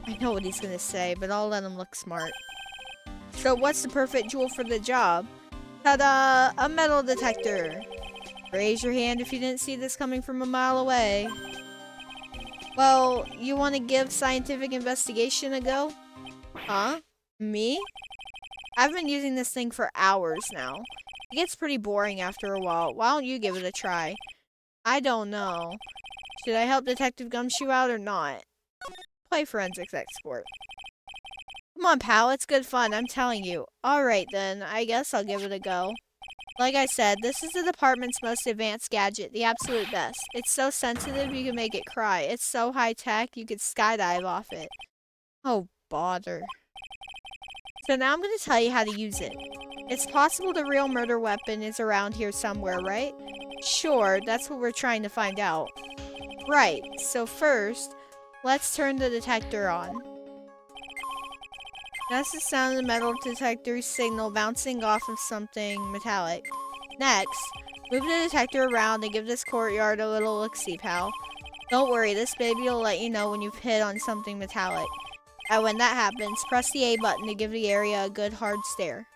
I know what he's gonna say, but I'll let him look smart. So what's the perfect jewel for the job? Ta-da! A metal detector! Raise your hand if you didn't see this coming from a mile away. Well, you want to give scientific investigation a go? Huh? Me? I've been using this thing for hours now. It gets pretty boring after a while. Why don't you give it a try? I don't know. Should I help Detective Gumshoe out or not? Play forensics expert. Come on, pal. It's good fun. I'm telling you. Alright then. I guess I'll give it a go. Like I said, this is the department's most advanced gadget. The absolute best. It's so sensitive you can make it cry. It's so high-tech you could skydive off it. Oh, bother. So now I'm going to tell you how to use it. It's possible the real murder weapon is around here somewhere, right? Sure, that's what we're trying to find out. Right, so first, let's turn the detector on. That's the sound of the metal detector's signal bouncing off of something metallic. Next, move the detector around and give this courtyard a little look-see, pal. Don't worry, this baby will let you know when you've hit on something metallic. And when that happens, press the A button to give the area a good hard stare.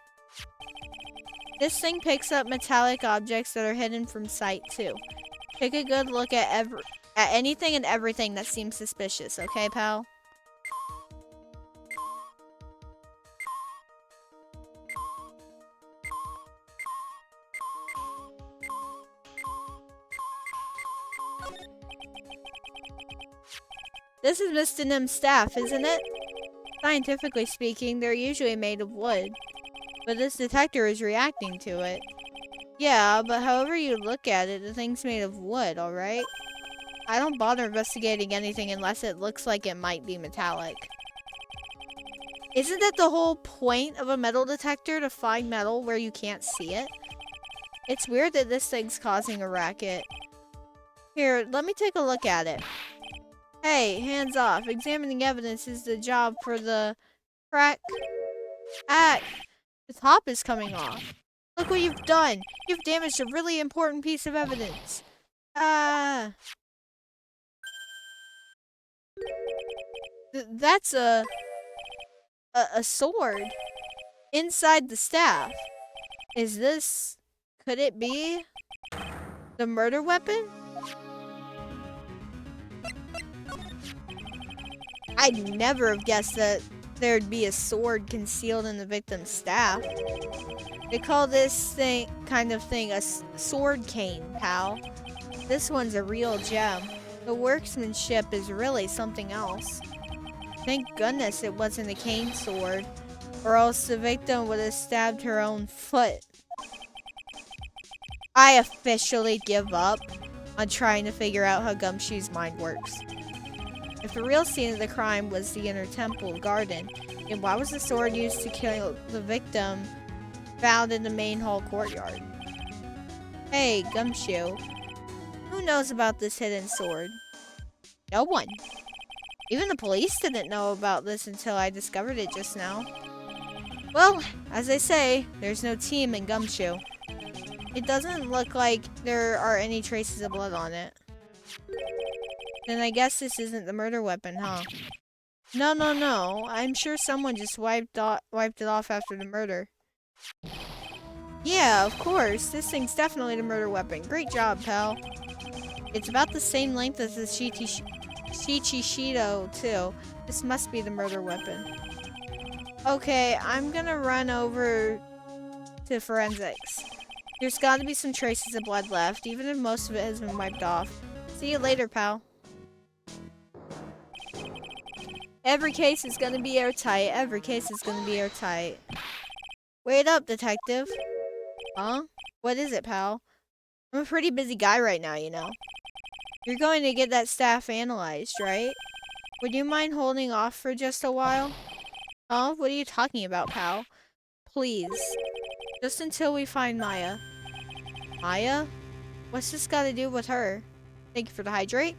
This thing picks up metallic objects that are hidden from sight, too. Take a good look at anything and everything that seems suspicious, okay, pal? This is Mr. Nim's staff, isn't it? Scientifically speaking, they're usually made of wood. But this detector is reacting to it. Yeah, but however you look at it, the thing's made of wood, alright? I don't bother investigating anything unless it looks like it might be metallic. Isn't that the whole point of a metal detector, to find metal where you can't see it? It's weird that this thing's causing a racket. Here, let me take a look at it. Hey, hands off. Examining evidence is the job for the crack act. The top is coming off. Look what you've done. You've damaged a really important piece of evidence. That's a sword inside the staff. Is this... could it be the murder weapon? I'd never have guessed that there'd be a sword concealed in the victim's staff. They call this kind of thing a sword cane, pal. This one's a real gem. The workmanship is really something else. Thank goodness it wasn't a cane sword, or else the victim would have stabbed her own foot. I officially give up on trying to figure out how Gumshoe's mind works. If the real scene of the crime was the inner temple garden, then why was the sword used to kill the victim found in the main hall courtyard? Hey, Gumshoe. Who knows about this hidden sword? No one. Even the police didn't know about this until I discovered it just now. Well, as I say, there's no team in Gumshoe. It doesn't look like there are any traces of blood on it. Then I guess this isn't the murder weapon, huh? No, no, no. I'm sure someone just wiped it off after the murder. Yeah, of course. This thing's definitely the murder weapon. Great job, pal. It's about the same length as the Shichishido, too. This must be the murder weapon. Okay, I'm gonna run over to forensics. There's gotta be some traces of blood left, even if most of it has been wiped off. See you later, pal. Every case is gonna be airtight. Every case is gonna be airtight. Wait up, detective. Huh? What is it, pal? I'm a pretty busy guy right now, you know. You're going to get that staff analyzed, right? Would you mind holding off for just a while? Huh? What are you talking about, pal? Please. Just until we find Maya. Maya? What's this got to do with her? Thank you for the hydrate.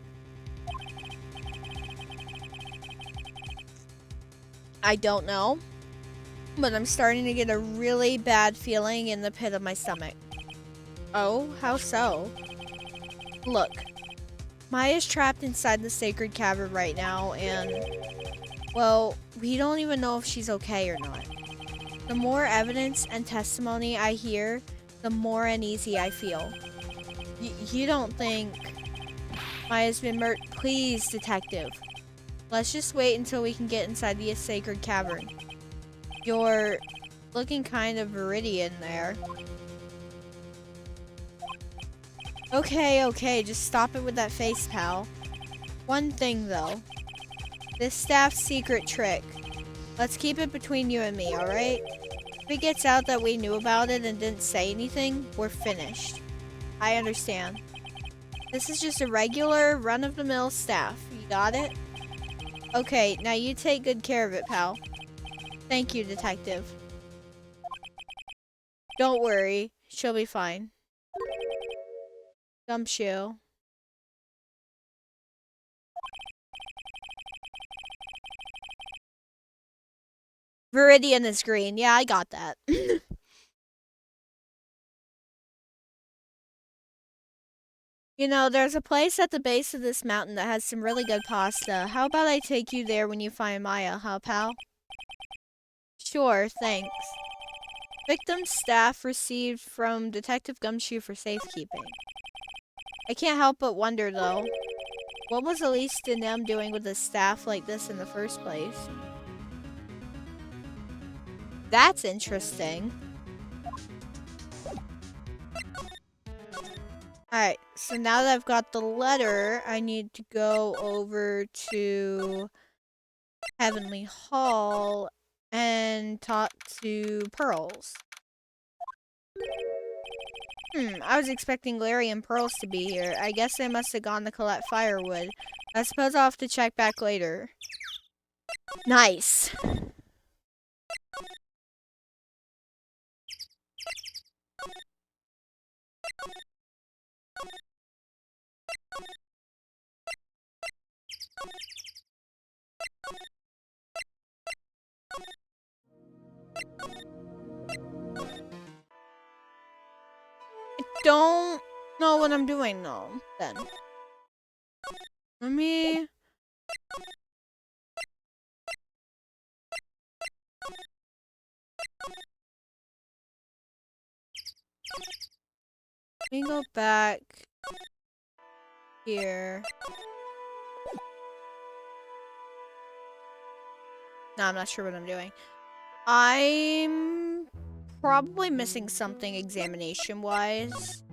I don't know. But I'm starting to get a really bad feeling in the pit of my stomach. Oh, how so? Look. Maya's trapped inside the sacred cavern right now, and, well, we don't even know if she's okay or not. The more evidence and testimony I hear, the more uneasy I feel. You don't think Maya's been murdered? Please, detective. Let's just wait until we can get inside the sacred cavern. You're looking kind of viridian there. Okay, just stop it with that face, pal. One thing, though. This staff's secret trick. Let's keep it between you and me, alright? If it gets out that we knew about it and didn't say anything, we're finished. I understand. This is just a regular, run-of-the-mill staff. You got it? Okay, now you take good care of it, pal. Thank you, detective. Don't worry. She'll be fine. Gumshoe. Viridian is green. Yeah, I got that. You know, there's a place at the base of this mountain that has some really good pasta. How about I take you there when you find Maya, huh, pal? Sure, thanks. Victim staff received from Detective Gumshoe for safekeeping. I can't help but wonder, though. What was Elise Denim doing with a staff like this in the first place? That's interesting. Alright, so now that I've got the letter, I need to go over to Heavenly Hall and talk to Pearls. I was expecting Larry and Pearls to be here. I guess they must have gone to collect firewood. I suppose I'll have to check back later. Nice. I don't know what I'm doing though, then. Let me go back here. No, I'm not sure what I'm doing. I'm probably missing something examination-wise.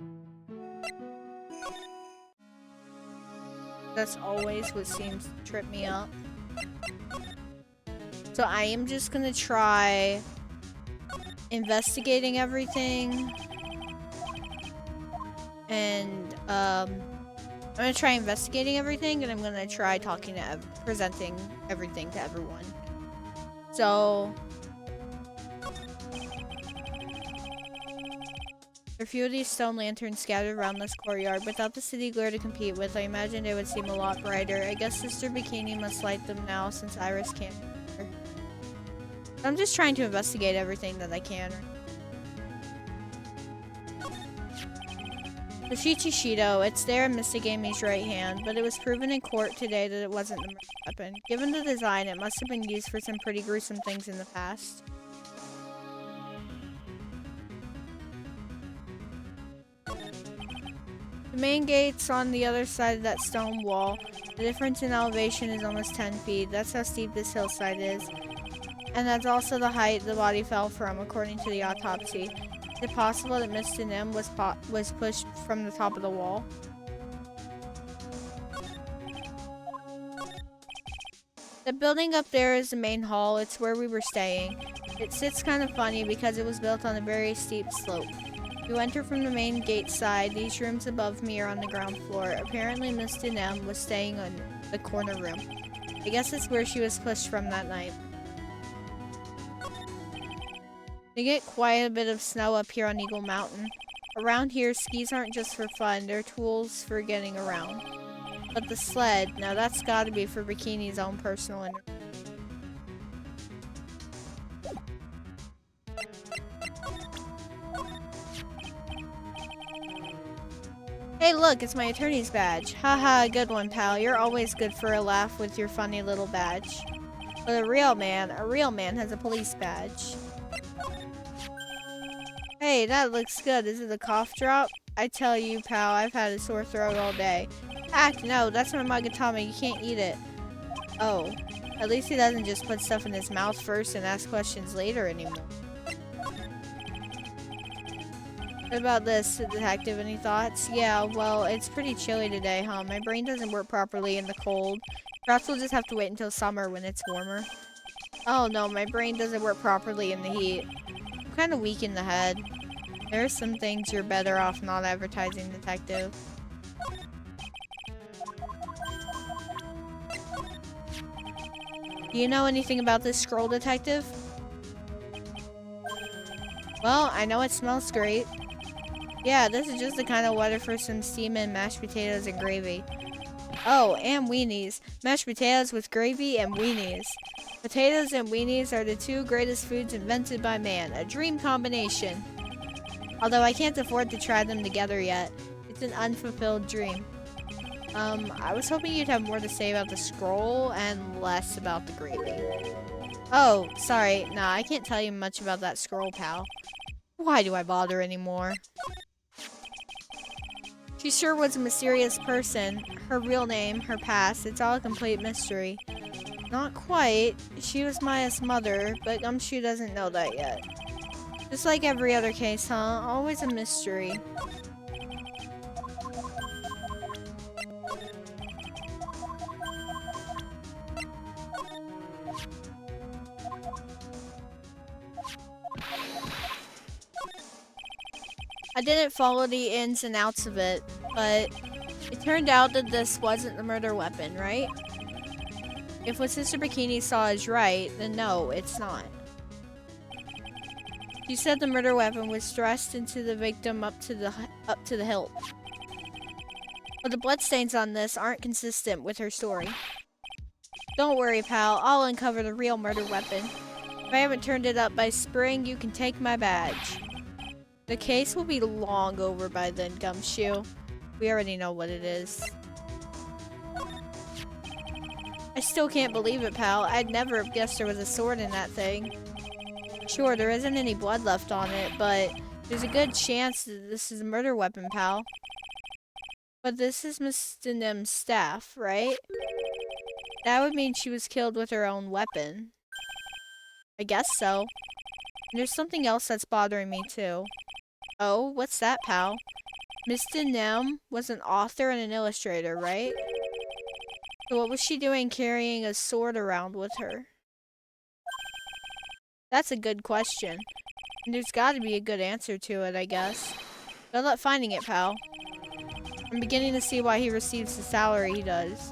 That's always what seems to trip me up. So I am just gonna try investigating everything. And, I'm gonna try investigating everything, and I'm gonna try talking to presenting everything to everyone. So there are a few of these stone lanterns scattered around this courtyard. Without the city glare to compete with, I imagined it would seem a lot brighter. I guess Sister Bikini must light them now since Iris can't. I'm just trying to investigate everything that I can. The Shichishido, it's there in Mr. Gaming's right hand, but it was proven in court today that it wasn't the murder weapon. Given the design, it must have been used for some pretty gruesome things in the past. The main gate's on the other side of that stone wall. The difference in elevation is almost 10 feet. That's how steep this hillside is. And that's also the height the body fell from, according to the autopsy. Is it possible that Mr. Nim was pushed from the top of the wall? The building up there is the main hall. It's where we were staying. It sits kind of funny because it was built on a very steep slope. You enter from the main gate side. These rooms above me are on the ground floor. Apparently, Mr. Nim was staying in the corner room. I guess it's where she was pushed from that night. We get quite a bit of snow up here on Eagle Mountain. Around here, skis aren't just for fun, they're tools for getting around. But the sled, now that's gotta be for Bikini's own personal Hey look, it's my attorney's badge. Haha, good one, pal. You're always good for a laugh with your funny little badge. But a real man has a police badge. Hey, that looks good. Is it a cough drop? I tell you, pal, I've had a sore throat all day. Heck, no, that's my Magatama. You can't eat it. Oh, at least he doesn't just put stuff in his mouth first and ask questions later anymore. What about this, detective? Any thoughts? Yeah, well, it's pretty chilly today, huh? My brain doesn't work properly in the cold. Perhaps we'll just have to wait until summer when it's warmer. Oh no, my brain doesn't work properly in the heat. I'm kind of weak in the head. There are some things you're better off not advertising, detective. Do you know anything about this scroll, detective? Well, I know it smells great. Yeah, this is just the kind of weather for some steaming mashed potatoes and gravy. Oh, and weenies. Mashed potatoes with gravy and weenies. Potatoes and weenies are the two greatest foods invented by man. A dream combination. Although I can't afford to try them together yet. It's an unfulfilled dream. I was hoping you'd have more to say about the scroll and less about the gravy. Oh, sorry. Nah, I can't tell you much about that scroll, pal. Why do I bother anymore? She sure was a mysterious person. Her real name, her past, it's all a complete mystery. Not quite. She was Maya's mother, but Gumshoe doesn't know that yet. Just like every other case, huh? Always a mystery. I didn't follow the ins and outs of it, but it turned out that this wasn't the murder weapon, right? If what Sister Bikini saw is right, then no, it's not. She said the murder weapon was thrust into the victim up to the hilt. But the bloodstains on this aren't consistent with her story. Don't worry, pal. I'll uncover the real murder weapon. If I haven't turned it up by spring, you can take my badge. The case will be long over by then, Gumshoe. We already know what it is. I still can't believe it, pal. I'd never have guessed there was a sword in that thing. Sure, there isn't any blood left on it, but there's a good chance that this is a murder weapon, pal. But this is Mr. Nim's staff, right? That would mean she was killed with her own weapon. I guess so. And there's something else that's bothering me, too. Oh, what's that, pal? Mr. Nim was an author and an illustrator, right? So what was she doing carrying a sword around with her? That's a good question. And there's gotta be a good answer to it, I guess. Good luck finding it, pal. I'm beginning to see why he receives the salary he does.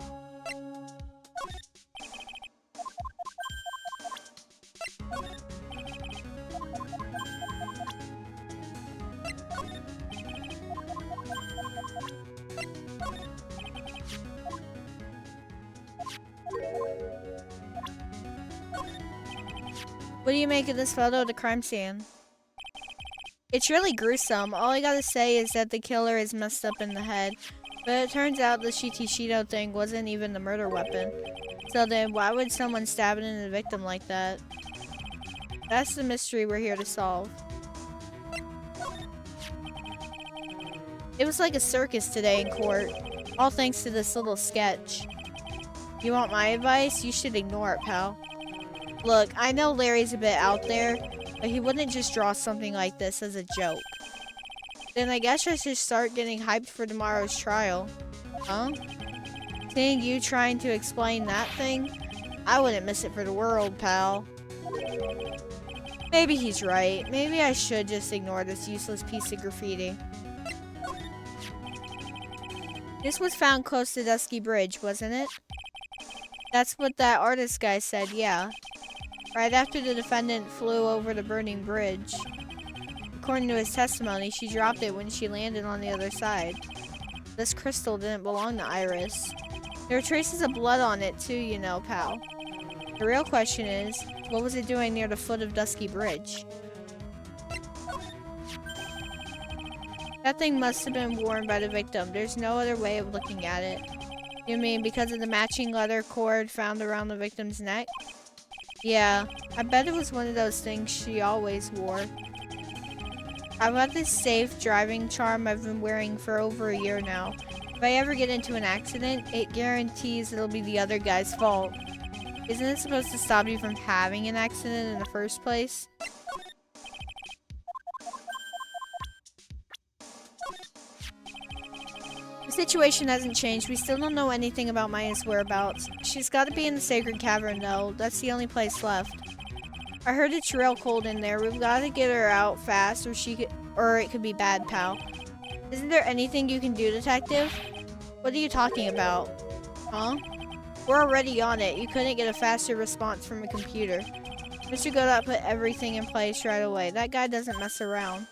What do you make of this photo of the crime scene? It's really gruesome. All I gotta say is that the killer is messed up in the head. But it turns out the Shitishido thing wasn't even the murder weapon. So then why would someone stab in the victim like that? That's the mystery we're here to solve. It was like a circus today in court. All thanks to this little sketch. You want my advice? You should ignore it, pal. Look, I know Larry's a bit out there, but he wouldn't just draw something like this as a joke. Then I guess I should start getting hyped for tomorrow's trial. Huh? Seeing you trying to explain that thing? I wouldn't miss it for the world, pal. Maybe he's right. Maybe I should just ignore this useless piece of graffiti. This was found close to Dusky Bridge, wasn't it? That's what that artist guy said, yeah. Right after the defendant flew over the burning bridge. According to his testimony, she dropped it when she landed on the other side. This crystal didn't belong to Iris. There are traces of blood on it too, you know, pal. The real question is, what was it doing near the foot of Dusky Bridge? That thing must have been worn by the victim. There's no other way of looking at it. You mean because of the matching leather cord found around the victim's neck? Yeah, I bet it was one of those things she always wore. I've got this safe driving charm I've been wearing for over a year now. If I ever get into an accident, it guarantees it'll be the other guy's fault. Isn't it supposed to stop you from having an accident in the first place? The situation hasn't changed. We still don't know anything about Maya's whereabouts. She's got to be in the Sacred Cavern, though. That's the only place left. I heard it's real cold in there. We've got to get her out fast, or it could be bad, pal. Isn't there anything you can do, detective? What are you talking about? Huh? We're already on it. You couldn't get a faster response from a computer. Mr. Godot put everything in place right away. That guy doesn't mess around.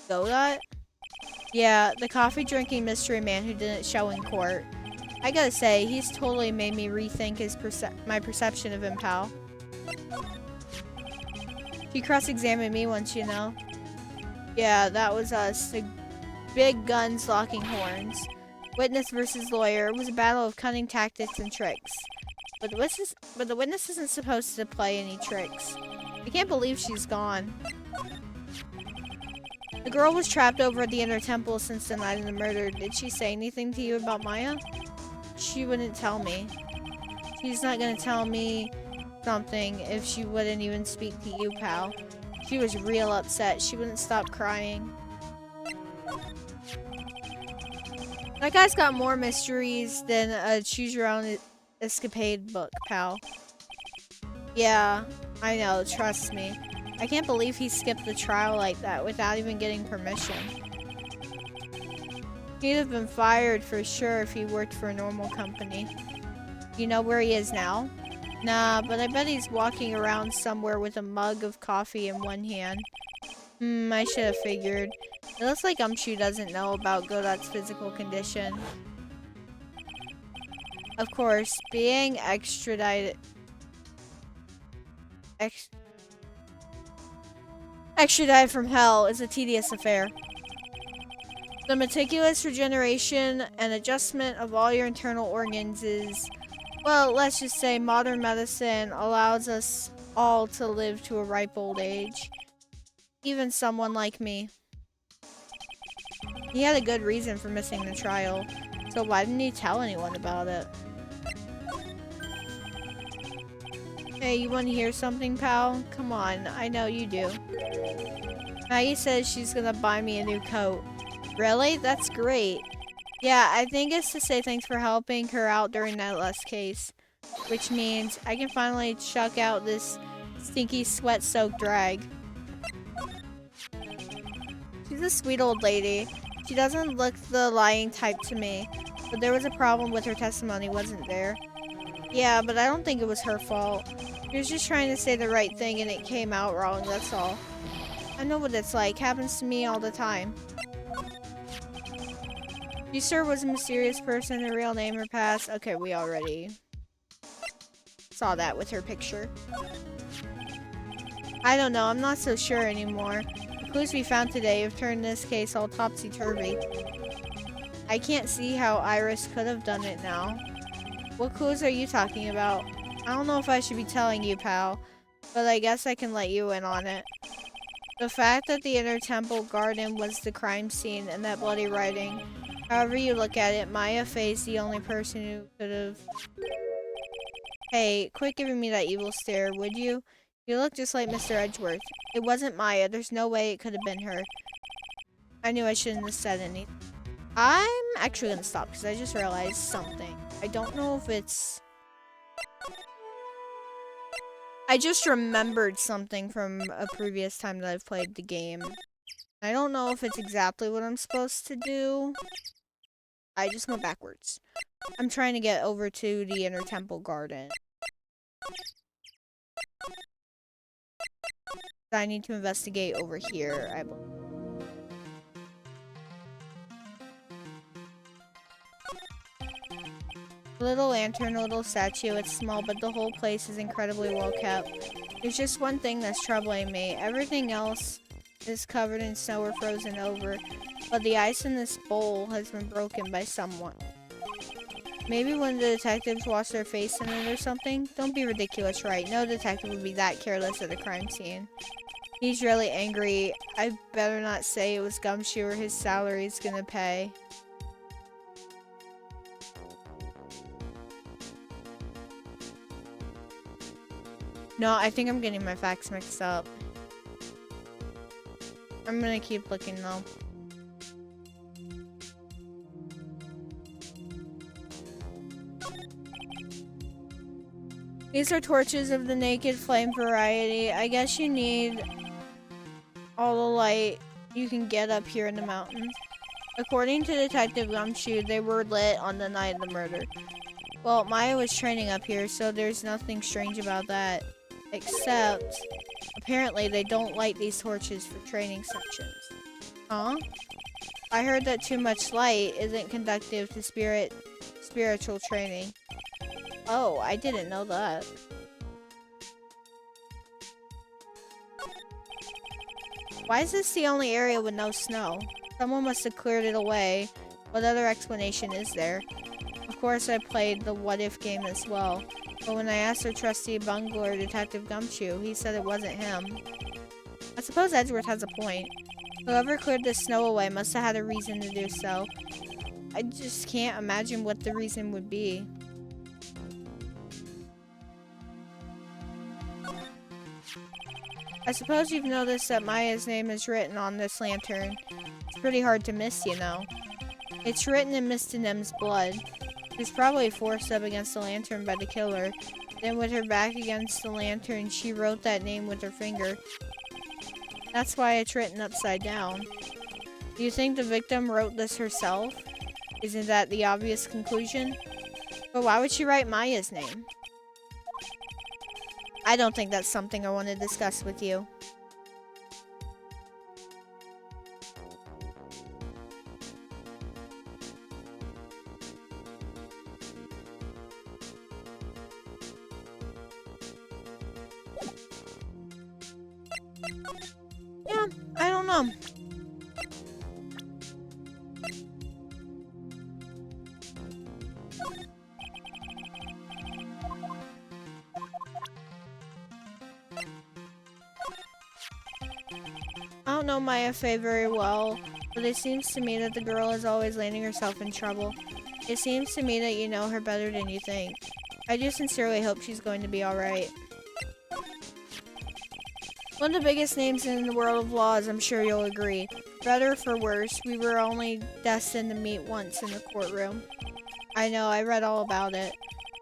Godot? Yeah, the coffee-drinking mystery man who didn't show in court. I gotta say, he's totally made me rethink my perception of him, pal. He cross-examined me once, you know. Yeah, that was us. The big guns locking horns. Witness versus lawyer. It was a battle of cunning tactics and tricks. But the witness isn't supposed to play any tricks. I can't believe she's gone. The girl was trapped over at the inner temple since the night of the murder. Did she say anything to you about Maya? She wouldn't tell me. She's not gonna tell me something if she wouldn't even speak to you, pal. She was real upset. She wouldn't stop crying. That guy's got more mysteries than a choose your own escapade book, pal. Yeah, I know, trust me. I can't believe he skipped the trial like that without even getting permission. He'd have been fired for sure if he worked for a normal company. You know where he is now? Nah, but I bet he's walking around somewhere with a mug of coffee in one hand. I should have figured. It looks like Umshu doesn't know about Godot's physical condition. Of course, being extradited from hell is a tedious affair. The meticulous regeneration and adjustment of all your internal organs is, well, let's just say modern medicine allows us all to live to a ripe old age. Even someone like me. He had a good reason for missing the trial, so why didn't he tell anyone about it? Hey, you want to hear something, pal? Come on, I know you do. Maggie says she's gonna buy me a new coat. Really? That's great. Yeah, I think it's to say thanks for helping her out during that last case. Which means I can finally chuck out this stinky sweat-soaked drag. She's a sweet old lady. She doesn't look the lying type to me. But there was a problem with her testimony, wasn't there? Yeah, but I don't think it was her fault. She was just trying to say the right thing and it came out wrong, that's all. I know what it's like. Happens to me all the time. You sure was a mysterious person, her real name, her past? Okay, we already saw that with her picture. I don't know, I'm not so sure anymore. clues we found today have turned this case all topsy-turvy. I can't see how Iris could have done it now. What clues are you talking about? I don't know if I should be telling you, pal, but I guess I can let you in on it. The fact that the inner temple garden was the crime scene and that bloody writing. However you look at it, Maya Faye's the only person who could have... Hey, quit giving me that evil stare, would you? You look just like Mr. Edgeworth. It wasn't Maya. There's no way it could have been her. I knew I shouldn't have said anything. I'm actually gonna stop because I just realized something. I don't know if it's... I just remembered something from a previous time that I've played the game. I don't know if it's exactly what I'm supposed to do. I just went backwards. I'm trying to get over to the inner temple garden. I need to investigate over here, I believe. Little lantern, a little statue. It's small, but the whole place is incredibly well kept. There's just one thing that's troubling me. Everything else is covered in snow or frozen over, but the ice in this bowl has been broken by someone. Maybe when the detectives wash their face in it or something? Don't be ridiculous, right? No detective would be that careless at a crime scene. He's really angry. I better not say it was Gumshoe or his salary is gonna pay. No, I think I'm getting my facts mixed up. I'm gonna keep looking though. These are torches of the naked flame variety. I guess you need all the light you can get up here in the mountains. According to Detective Gumshoe, they were lit on the night of the murder. Well, Maya was training up here, so there's nothing strange about that. Except, apparently they don't light these torches for training sections. Huh? I heard that too much light isn't conducive to spiritual training. Oh, I didn't know that. Why is this the only area with no snow? Someone must have cleared it away. What other explanation is there? Of course, I played the what if game as well. But when I asked our trusty bungler, Detective Gumshoe, he said it wasn't him. I suppose Edgeworth has a point. Whoever cleared the snow away must have had a reason to do so. I just can't imagine what the reason would be. I suppose you've noticed that Maya's name is written on this lantern. It's pretty hard to miss, you know. It's written in Mr. Nim's blood. She was probably forced up against the lantern by the killer. Then with her back against the lantern, she wrote that name with her finger. That's why it's written upside down. Do you think the victim wrote this herself? Isn't that the obvious conclusion? But why would she write Maya's name? I don't think that's something I want to discuss with you. Yeah, I don't know. I don't know Maya Fey very well, but it seems to me that the girl is always landing herself in trouble. It seems to me that you know her better than you think. I do sincerely hope she's going to be alright. One of the biggest names in the world of law, I'm sure you'll agree. Better for worse, we were only destined to meet once in the courtroom. I know, I read all about it.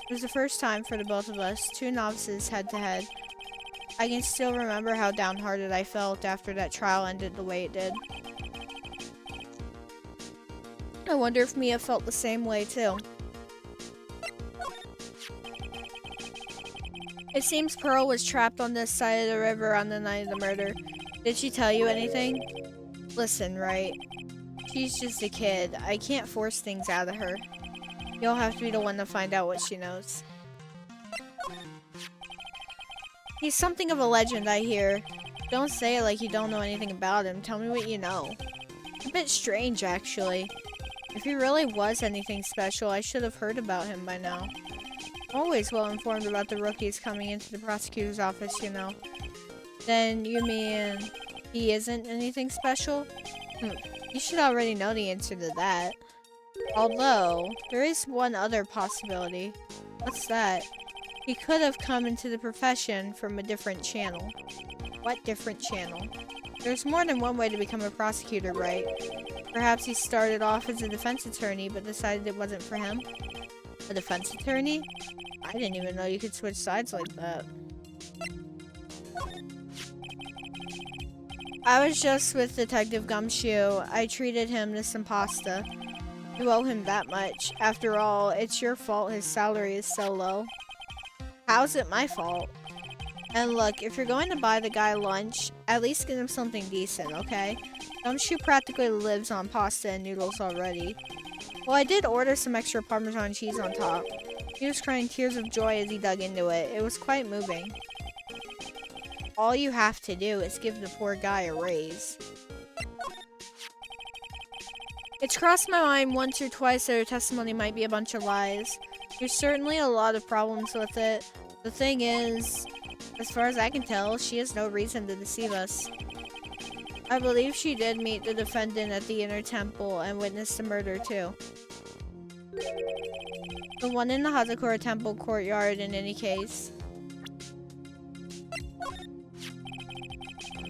It was the first time for the both of us, two novices head to head. I can still remember how downhearted I felt after that trial ended the way it did. I wonder if Mia felt the same way too. It seems Pearl was trapped on this side of the river on the night of the murder. Did she tell you anything? Listen, right? She's just a kid. I can't force things out of her. You'll have to be the one to find out what she knows. He's something of a legend, I hear. Don't say it like you don't know anything about him. Tell me what you know. A bit strange, actually. If he really was anything special, I should have heard about him by now. I'm always well informed about the rookies coming into the prosecutor's office, you know. Then you mean he isn't anything special? You should already know the answer to that. Although, there is one other possibility. What's that? He could have come into the profession from a different channel. What different channel? There's more than one way to become a prosecutor, right? Perhaps he started off as a defense attorney, but decided it wasn't for him. A defense attorney? I didn't even know you could switch sides like that. I was just with Detective Gumshoe. I treated him to some pasta. You owe him that much. After all, it's your fault his salary is so low. How's it my fault? And look, if you're going to buy the guy lunch, at least get him something decent, okay? Gumshoe practically lives on pasta and noodles already. Well, I did order some extra Parmesan cheese on top. He was crying tears of joy as he dug into it. It was quite moving. All you have to do is give the poor guy a raise. It's crossed my mind once or twice that her testimony might be a bunch of lies. There's certainly a lot of problems with it. The thing is, as far as I can tell, she has no reason to deceive us. I believe she did meet the defendant at the Inner Temple and witnessed the murder too. The one in the Hazakura Temple courtyard in any case.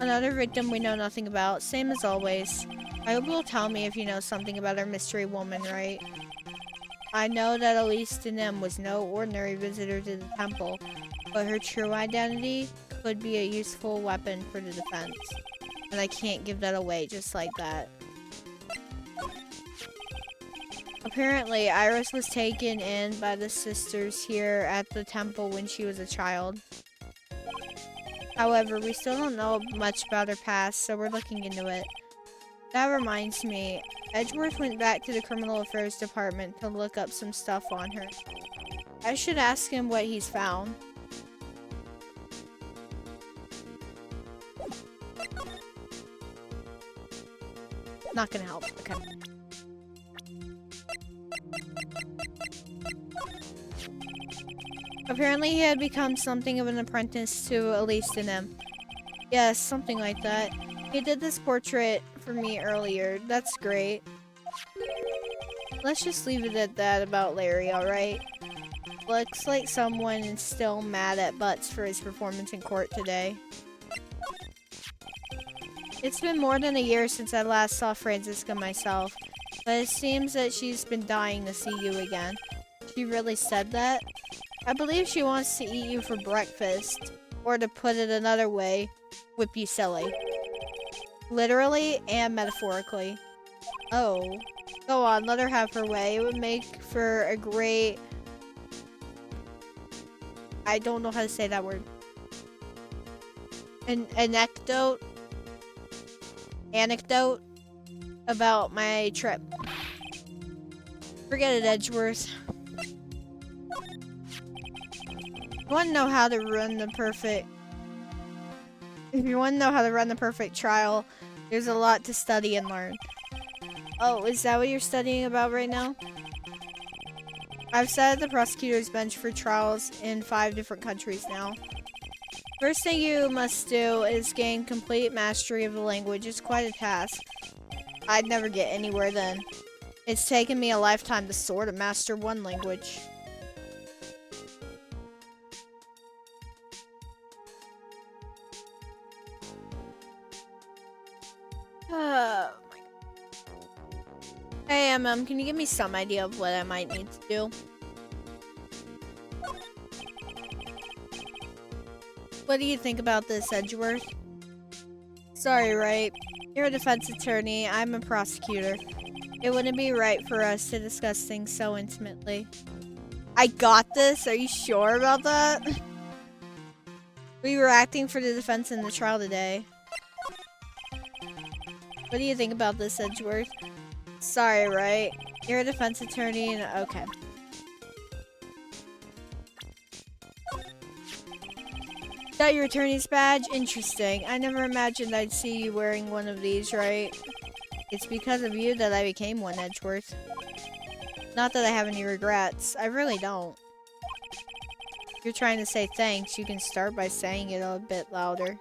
Another victim we know nothing about, same as always. I hope you'll tell me if you know something about our mystery woman, right? I know that Elise Denim was no ordinary visitor to the temple, but her true identity could be a useful weapon for the defense. And I can't give that away just like that. Apparently, Iris was taken in by the sisters here at the temple when she was a child. However, we still don't know much about her past, so we're looking into it. That reminds me, Edgeworth went back to the Criminal Affairs Department to look up some stuff on her. I should ask him what he's found. Not gonna help, okay. Apparently he had become something of an apprentice to Elise Denim. Yes, something like that. He did this portrait for me earlier. That's great. Let's just leave it at that about Larry, alright? Looks like someone is still mad at Butts for his performance in court today. It's been more than a year since I last saw Franziska myself, but it seems that she's been dying to see you again. She really said that? I believe she wants to eat you for breakfast, or to put it another way, whip you silly. Literally and metaphorically. Oh. Go on, let her have her way. It would make for a great... I don't know how to say that word. An anecdote about my trip. Forget it, Edgeworth. If you want to know how to run the perfect trial, there's a lot to study and learn. Oh, is that what you're studying about right now? I've sat at the prosecutor's bench for trials in 5 different countries now. First thing you must do is gain complete mastery of the language. It's quite a task. I'd never get anywhere then. It's taken me a lifetime to sort of master one language. Oh my god. Hey, can you give me some idea of what I might need to do? What do you think about this, Edgeworth? Sorry, right? You're a defense attorney, I'm a prosecutor. It wouldn't be right for us to discuss things so intimately. I got this? Are you sure about that? We were acting for the defense in the trial today. What do you think about this, Edgeworth? Sorry, right? You're a defense attorney and... okay. that your attorney's badge? Interesting. I never imagined I'd see you wearing one of these, right? It's because of you that I became one, Edgeworth. Not that I have any regrets. I really don't. If you're trying to say thanks, you can start by saying it a bit louder.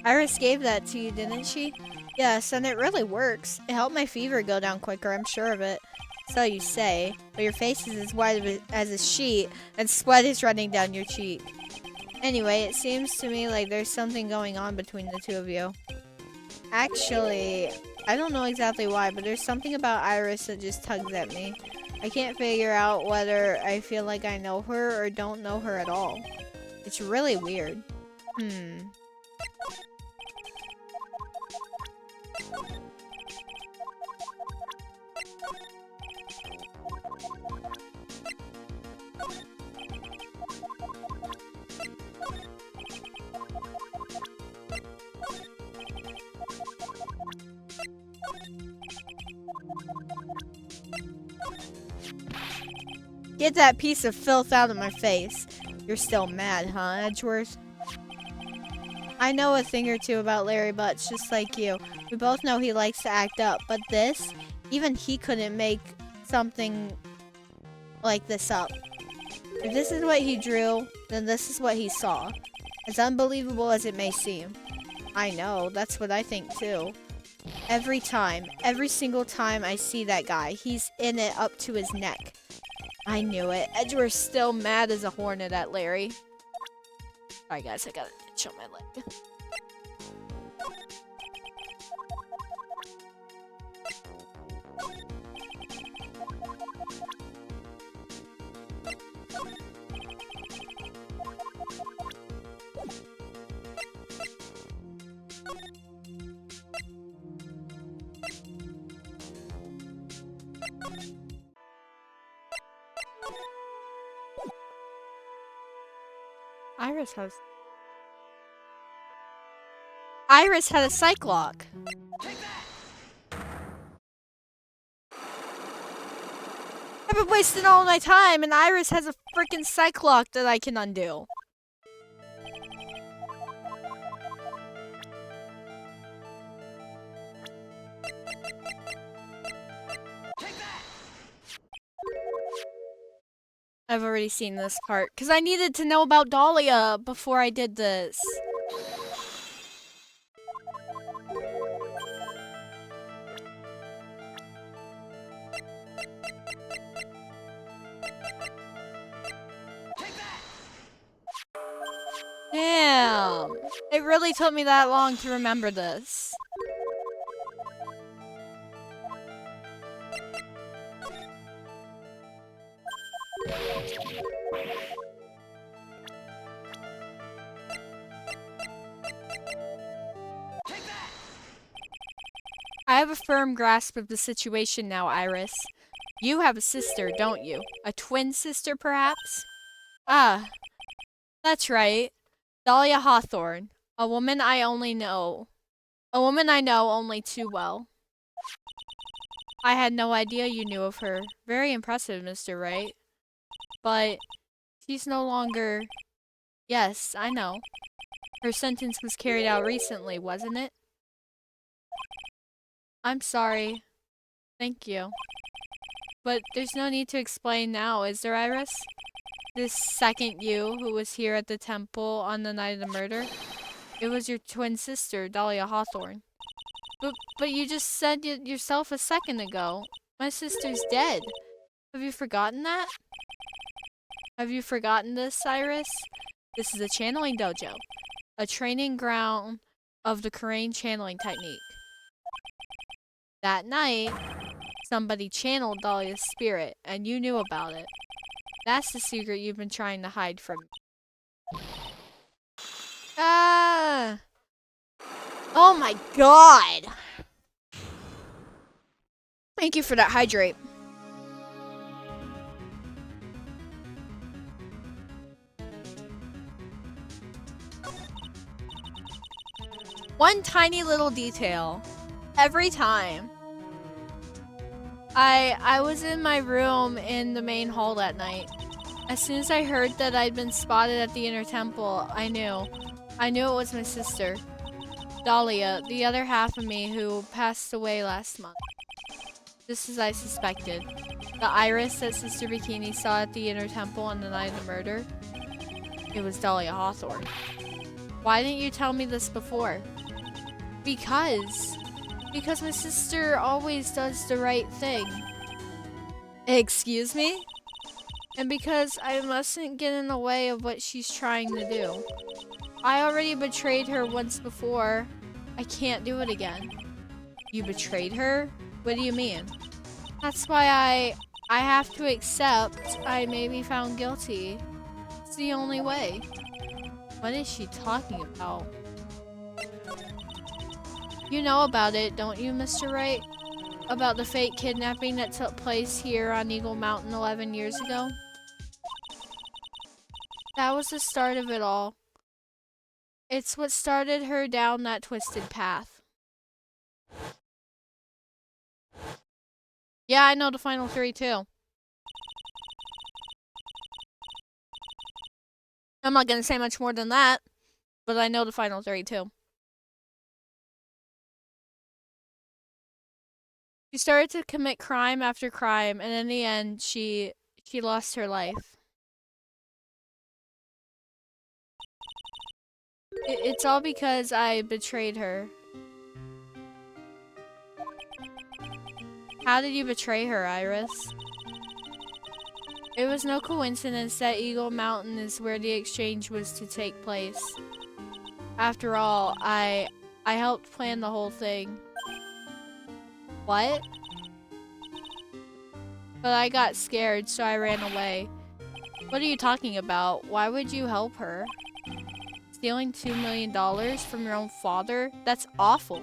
Iris gave that to you, didn't she? Yes, and it really works. It helped my fever go down quicker, I'm sure of it. So you say, but your face is as white as a sheet, and sweat is running down your cheek. Anyway, it seems to me like there's something going on between the two of you. Actually, I don't know exactly why, but there's something about Iris that just tugs at me. I can't figure out whether I feel like I know her or don't know her at all. It's really weird. Get that piece of filth out of my face. You're still mad, huh, Edgeworth? I know a thing or two about Larry Butts, just like you. We both know he likes to act up, but this, even he couldn't make something like this up. If this is what he drew, then this is what he saw. As unbelievable as it may seem. I know, that's what I think too. Every single time I see that guy, he's in it up to his neck. I knew it. Edgeworth's still mad as a hornet at Larry. Sorry guys, I got an itch on my leg. Iris had a psych lock. I've been wasting all my time, and Iris has a freaking psych lock that I can undo. I've already seen this part, because I needed to know about Dahlia before I did this. Damn. It really took me that long to remember this. I have a firm grasp of the situation now, Iris. You have a sister, don't you? A twin sister, perhaps? Ah, that's right. Dahlia Hawthorne. A woman I know only too well. I had no idea you knew of her. Very impressive, Mr. Wright. But she's no longer... Yes, I know. Her sentence was carried out recently, wasn't it? I'm sorry. Thank you. But there's no need to explain now, is there, Iris? This second you who was here at the temple on the night of the murder? It was your twin sister, Dahlia Hawthorne. But you just said it yourself a second ago. My sister's dead. Have you forgotten that? Have you forgotten this, Iris? This is a channeling dojo. A training ground of the Korean channeling technique. That night, somebody channeled Dahlia's spirit, and you knew about it. That's the secret you've been trying to hide from me. Ah! Oh my god! Thank you for that hydrate. One tiny little detail. Every time. I was in my room in the main hall that night. As soon as I heard that I'd been spotted at the inner temple, I knew. I knew it was my sister. Dahlia, the other half of me who passed away last month. Just as I suspected. The iris that Sister Bikini saw at the inner temple on the night of the murder. It was Dahlia Hawthorne. Why didn't you tell me this before? Because my sister always does the right thing. Excuse me? And because I mustn't get in the way of what she's trying to do. I already betrayed her once before. I can't do it again. You betrayed her? What do you mean? That's why I have to accept I may be found guilty. It's the only way. What is she talking about? You know about it, don't you, Mr. Wright? About the fake kidnapping that took place here on Eagle Mountain 11 years ago? That was the start of it all. It's what started her down that twisted path. Yeah, I know the final three too. I'm not gonna say much more than that, but I know the final three too. She started to commit crime after crime, and in the end, she lost her life. It's all because I betrayed her. How did you betray her, Iris? It was no coincidence that Eagle Mountain is where the exchange was to take place. After all, I helped plan the whole thing. What? But I got scared, so I ran away. What are you talking about? Why would you help her? Stealing $2 million from your own father? That's awful.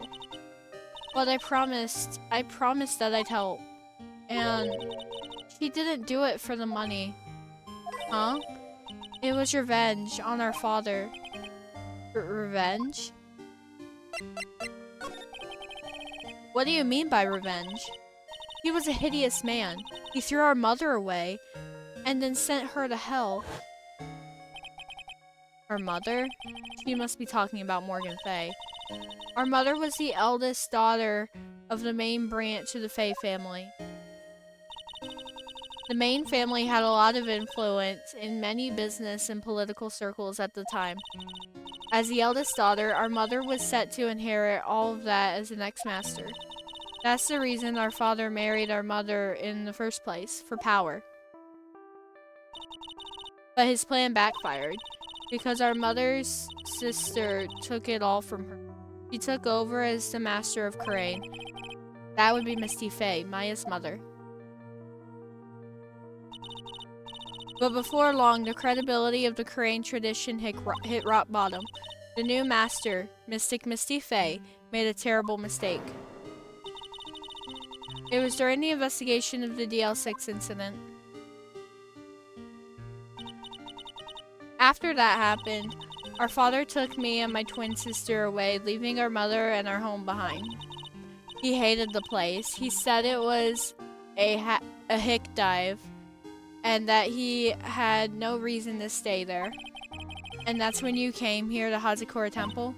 But I promised that I'd help. And she didn't do it for the money. Huh? It was revenge on our father. Revenge? What do you mean by revenge? He was a hideous man. He threw our mother away and then sent her to hell. Our mother? She must be talking about Morgan Fay. Our mother was the eldest daughter of the main branch of the Fay family. The Main family had a lot of influence in many business and political circles at the time. As the eldest daughter, our mother was set to inherit all of that as the next master. That's the reason our father married our mother in the first place, for power. But his plan backfired, because our mother's sister took it all from her. She took over as the master of Karain. That would be Misty Fay, Maya's mother. But before long, the credibility of the Karain tradition hit rock bottom. The new master, Mystic Misty Fay, made a terrible mistake. It was during the investigation of the DL6 incident. After that happened, our father took me and my twin sister away, leaving our mother and our home behind. He hated the place. He said it was a hick dive, and that he had no reason to stay there. And that's when you came here to Hazakura Temple?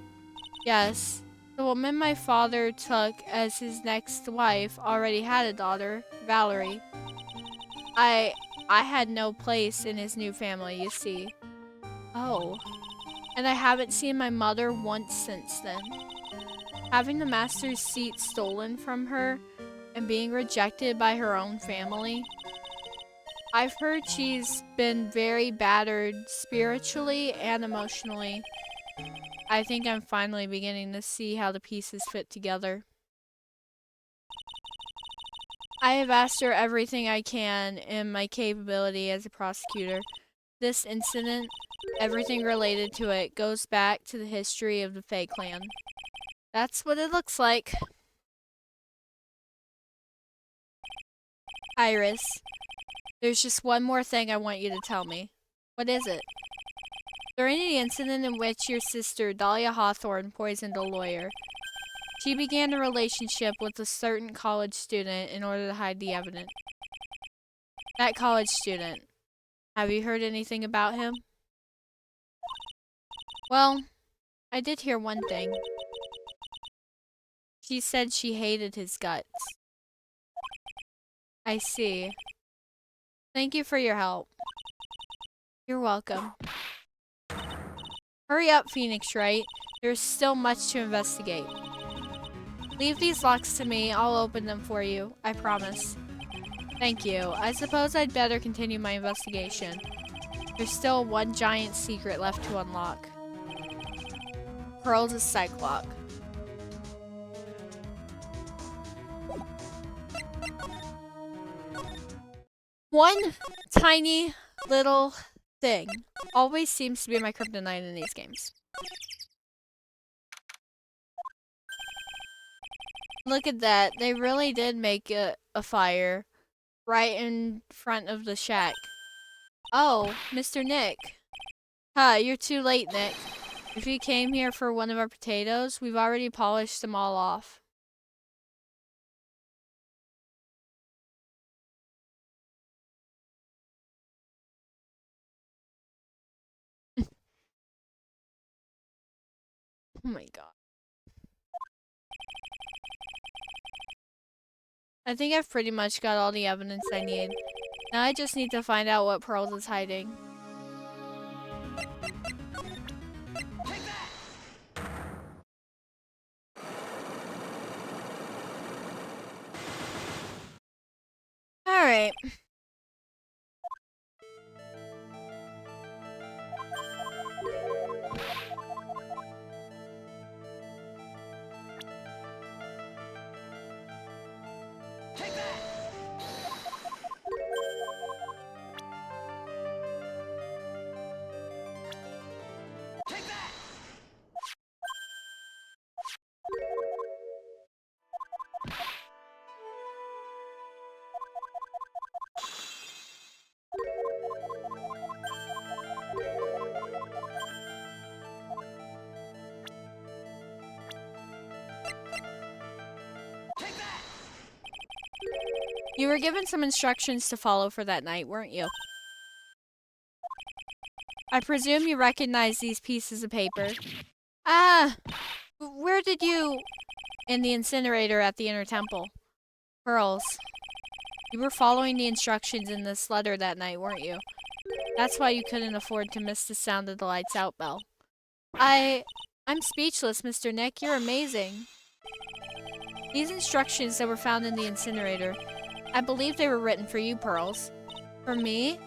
Yes. The woman my father took as his next wife already had a daughter, Valerie. I had no place in his new family, you see. Oh. And I haven't seen my mother once since then. Having the master's seat stolen from her and being rejected by her own family. I've heard she's been very battered spiritually and emotionally. I think I'm finally beginning to see how the pieces fit together. I have asked her everything I can in my capability as a prosecutor. This incident, everything related to it, goes back to the history of the Fae clan. That's what it looks like. Iris, there's just one more thing I want you to tell me. What is it? During the incident in which your sister, Dahlia Hawthorne, poisoned a lawyer, she began a relationship with a certain college student in order to hide the evidence. That college student, have you heard anything about him? Well, I did hear one thing. She said she hated his guts. I see. Thank you for your help. You're welcome. Hurry up, Phoenix Wright. There's still much to investigate. Leave these locks to me. I'll open them for you. I promise. Thank you. I suppose I'd better continue my investigation. There's still one giant secret left to unlock. Pearl's psych lock. One tiny little thing always seems to be my kryptonite in these games. Look at that. They really did make a fire right in front of the shack. Oh, Mr. Nick. Huh, you're too late, Nick. If you came here for one of our potatoes, we've already polished them all off. Oh my god. I think I've pretty much got all the evidence I need. Now I just need to find out what Pearls is hiding. Alright. You were given some instructions to follow for that night, weren't you? I presume you recognize these pieces of paper. Ah! Where did you... In the incinerator at the inner temple. Pearls. You were following the instructions in this letter that night, weren't you? That's why you couldn't afford to miss the sound of the lights out bell. I'm speechless, Mr. Nick. You're amazing. These instructions that were found in the incinerator, I believe they were written for you, Pearls. For me?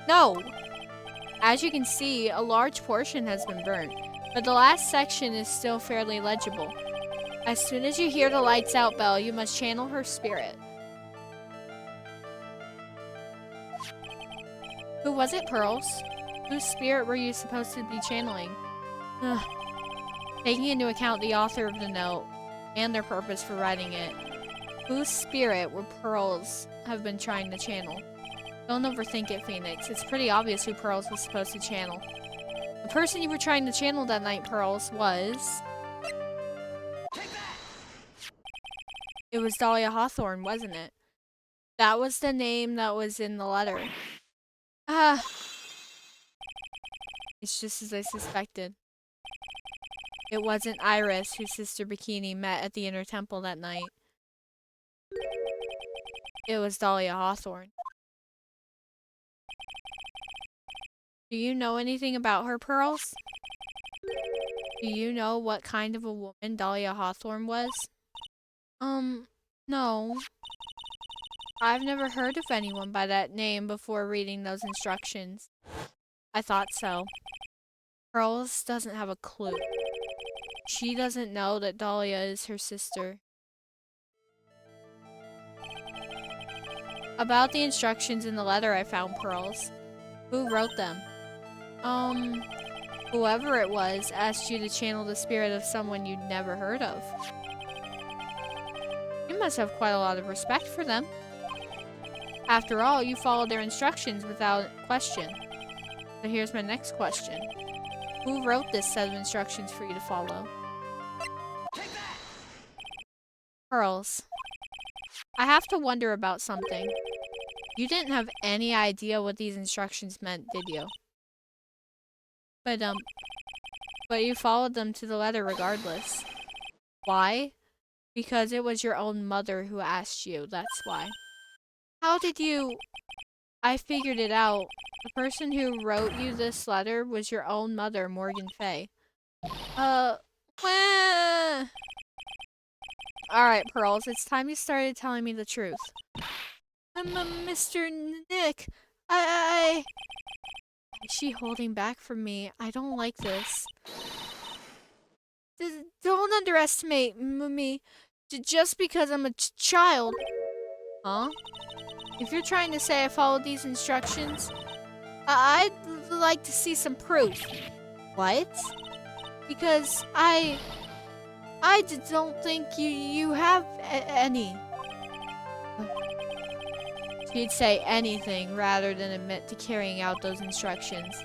No! As you can see, a large portion has been burnt, but the last section is still fairly legible. As soon as you hear the lights out bell, you must channel her spirit. Who was it, Pearls? Whose spirit were you supposed to be channeling? Ugh. Taking into account the author of the note and their purpose for writing it, whose spirit would Pearls have been trying to channel? Don't overthink it, Phoenix. It's pretty obvious who Pearls was supposed to channel. The person you were trying to channel that night, Pearls, was... It was Dahlia Hawthorne, wasn't it? That was the name that was in the letter. Ah. It's just as I suspected. It wasn't Iris who Sister Bikini met at the inner temple that night. It was Dahlia Hawthorne. Do you know anything about her, Pearls? Do you know what kind of a woman Dahlia Hawthorne was? No. I've never heard of anyone by that name before reading those instructions. I thought so. Pearls doesn't have a clue. She doesn't know that Dahlia is her sister. About the instructions in the letter I found, Pearls. Who wrote them? Whoever it was asked you to channel the spirit of someone you'd never heard of. You must have quite a lot of respect for them. After all, you followed their instructions without question. So here's my next question. Who wrote this set of instructions for you to follow? Pearls. I have to wonder about something. You didn't have any idea what these instructions meant, did you? But you followed them to the letter regardless. Why? Because it was your own mother who asked you, that's why. How did you... I figured it out. The person who wrote you this letter was your own mother, Morgan Fay. Wah. Alright, Pearls, it's time you started telling me the truth. Mr. Nick, Is she holding back from me? I don't like this. Don't underestimate me just because I'm a child. Huh? If you're trying to say I followed these instructions, I'd like to see some proof. What? Because I don't think you have any. She'd say anything rather than admit to carrying out those instructions.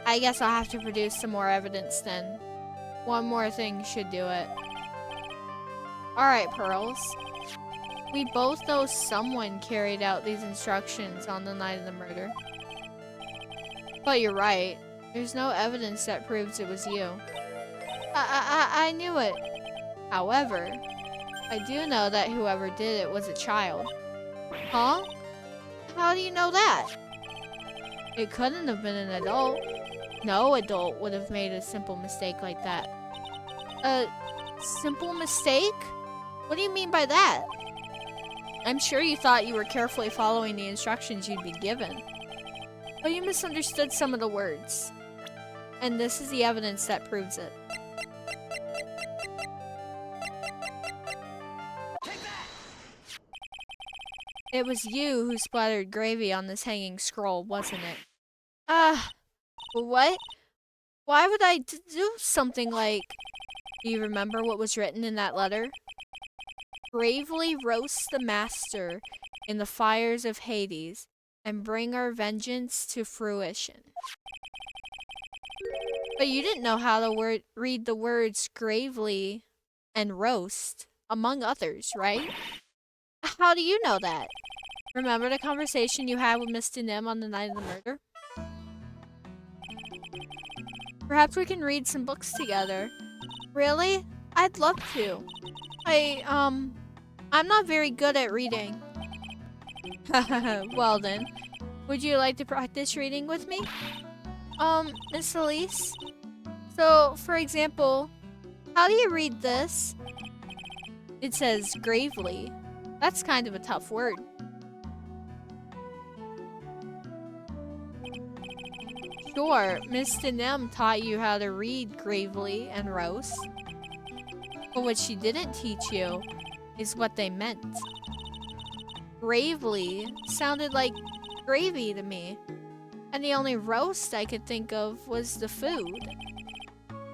I guess I'll have to produce some more evidence then. One more thing should do it. Alright, Pearls. We both know someone carried out these instructions on the night of the murder. But you're right. There's no evidence that proves it was you. I knew it. However, I do know that whoever did it was a child. Huh? How do you know that? It couldn't have been an adult. No adult would have made a simple mistake like that. A simple mistake? What do you mean by that? I'm sure you thought you were carefully following the instructions you'd be given. But you misunderstood some of the words. And this is the evidence that proves it. It was you who splattered gravy on this hanging scroll, wasn't it? What? Why would I do something like... Do you remember what was written in that letter? Bravely roast the master in the fires of Hades and bring our vengeance to fruition. But you didn't know how to read the words gravely and roast, among others, right? How do you know that? Remember the conversation you had with Mr. Nim on the night of the murder? Perhaps we can read some books together. Really? I'd love to. I'm not very good at reading. Well then, would you like to practice reading with me? Miss Elise? So, for example, how do you read this? It says gravely. That's kind of a tough word. Sure, Miss Denem taught you how to read gravely and roast. But what she didn't teach you is what they meant. Gravely sounded like gravy to me. And the only roast I could think of was the food.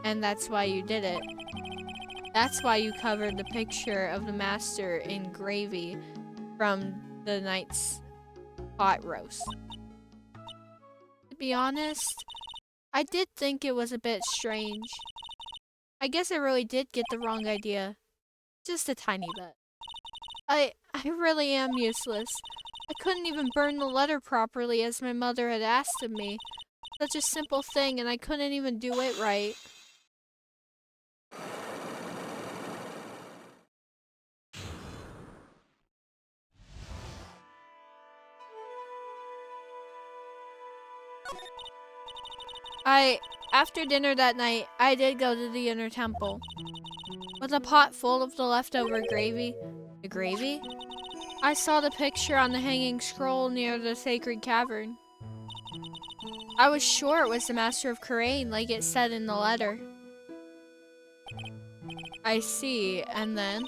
And that's why you did it. That's why you covered the picture of the master in gravy from the night's pot roast. To be honest, I did think it was a bit strange. I guess I really did get the wrong idea. Just a tiny bit. I really am useless. I couldn't even burn the letter properly as my mother had asked of me. Such a simple thing, and I couldn't even do it right. After dinner that night, I did go to the inner temple. With a pot full of the leftover gravy. The gravy? I saw the picture on the hanging scroll near the sacred cavern. I was sure it was the Master of Karain, like it said in the letter. I see, and then?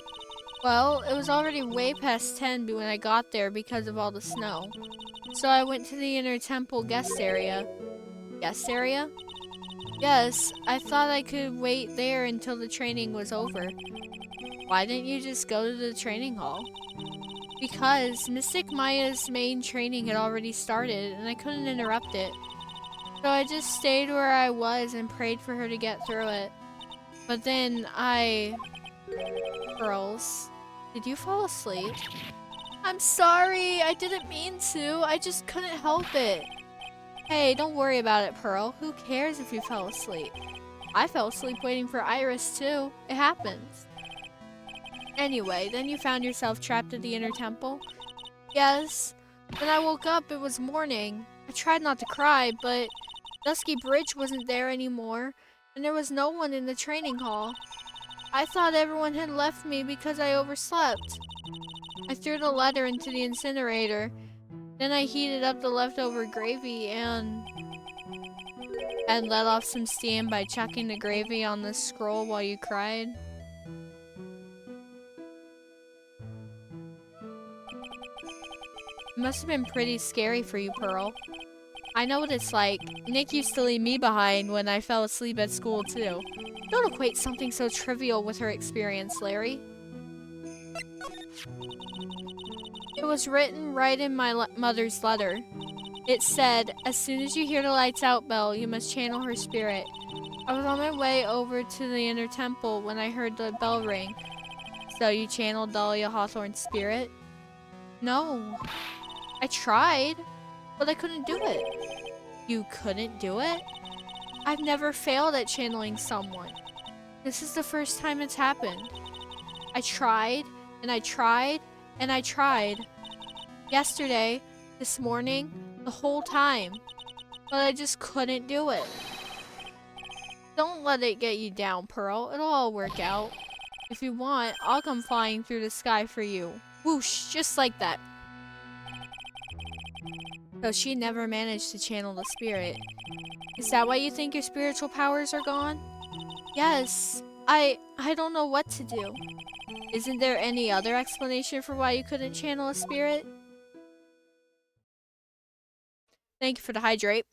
Well, it was already way past 10 when I got there because of all the snow. So I went to the inner temple guest area. Guest area? Yes, I thought I could wait there until the training was over. Why didn't you just go to the training hall? Because Mystic Maya's main training had already started and I couldn't interrupt it. So I just stayed where I was and prayed for her to get through it. But then Pearls, did you fall asleep? I'm sorry, I didn't mean to. I just couldn't help it. Hey, don't worry about it, Pearl. Who cares if you fell asleep? I fell asleep waiting for Iris too. It happens. Anyway, then you found yourself trapped at the inner temple? Yes. When I woke up, it was morning. I tried not to cry, but Dusky Bridge wasn't there anymore, and there was no one in the training hall. I thought everyone had left me because I overslept. I threw the letter into the incinerator. Then I heated up the leftover gravy and let off some steam by chucking the gravy on the scroll while you cried. It must have been pretty scary for you, Pearl. I know what it's like. Nick used to leave me behind when I fell asleep at school, too. Don't equate something so trivial with her experience, Larry. It was written right in my mother's letter. It said, as soon as you hear the lights out bell, you must channel her spirit. I was on my way over to the inner temple when I heard the bell ring. So you channeled Dahlia Hawthorne's spirit? No. I tried, but I couldn't do it. You couldn't do it? I've never failed at channeling someone. This is the first time it's happened. I tried, and I tried, and I tried. Yesterday, this morning, the whole time. But I just couldn't do it. Don't let it get you down, Pearl. It'll all work out. If you want, I'll come flying through the sky for you. Whoosh, just like that. So she never managed to channel the spirit. Is that why you think your spiritual powers are gone? Yes. I don't know what to do. Isn't there any other explanation for why you couldn't channel a spirit? Thank you for the hydrate.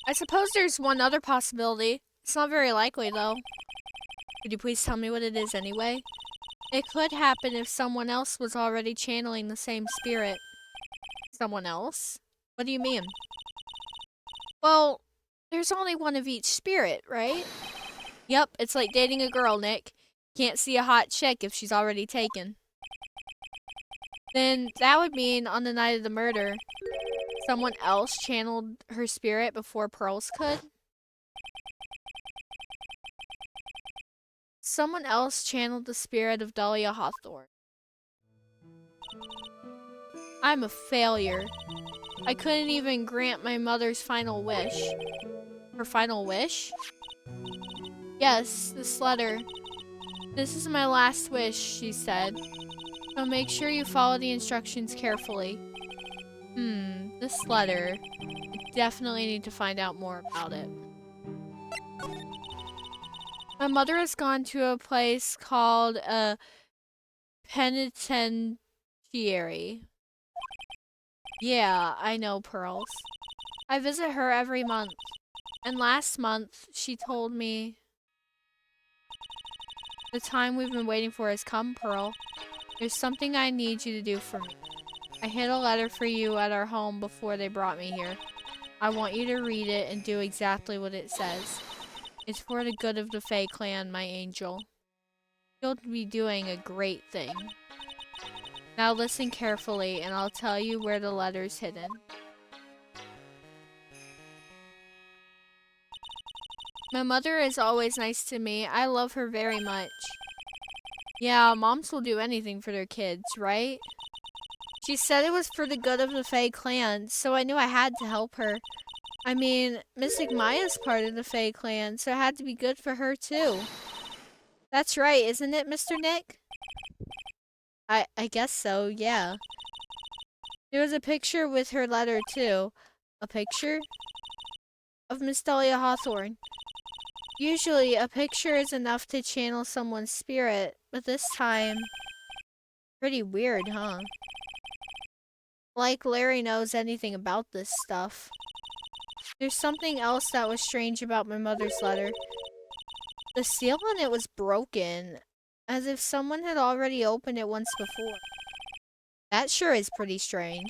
I suppose there's one other possibility. It's not very likely, though. Could you please tell me what it is anyway? It could happen if someone else was already channeling the same spirit. Someone else? What do you mean? Well, there's only one of each spirit, right? Yep, it's like dating a girl, Nick. Can't see a hot chick if she's already taken. Then that would mean on the night of the murder, someone else channeled her spirit before Pearls could? Someone else channeled the spirit of Dahlia Hawthorne. I'm a failure. I couldn't even grant my mother's final wish. Her final wish? Yes, this letter. This is my last wish, she said. So make sure you follow the instructions carefully. This letter. I definitely need to find out more about it. My mother has gone to a place called a penitentiary. Yeah, I know, Pearls. I visit her every month. And last month, she told me the time we've been waiting for has come, Pearl. There's something I need you to do for me. I hid a letter for you at our home before they brought me here. I want you to read it and do exactly what it says. It's for the good of the Fae clan, my angel. You'll be doing a great thing. Now listen carefully and I'll tell you where the letter's hidden. My mother is always nice to me. I love her very much. Yeah, moms will do anything for their kids, right? She said it was for the good of the Fae clan, so I knew I had to help her. I mean, Mystic Maya's part of the Fae clan, so it had to be good for her too. That's right, isn't it, Mr. Nick? I guess so, yeah. There was a picture with her letter too. A picture? Of Miss Dahlia Hawthorne. Usually, a picture is enough to channel someone's spirit, but this time... Pretty weird, huh? Like Larry knows anything about this stuff. There's something else that was strange about my mother's letter. The seal on it was broken. As if someone had already opened it once before. That sure is pretty strange.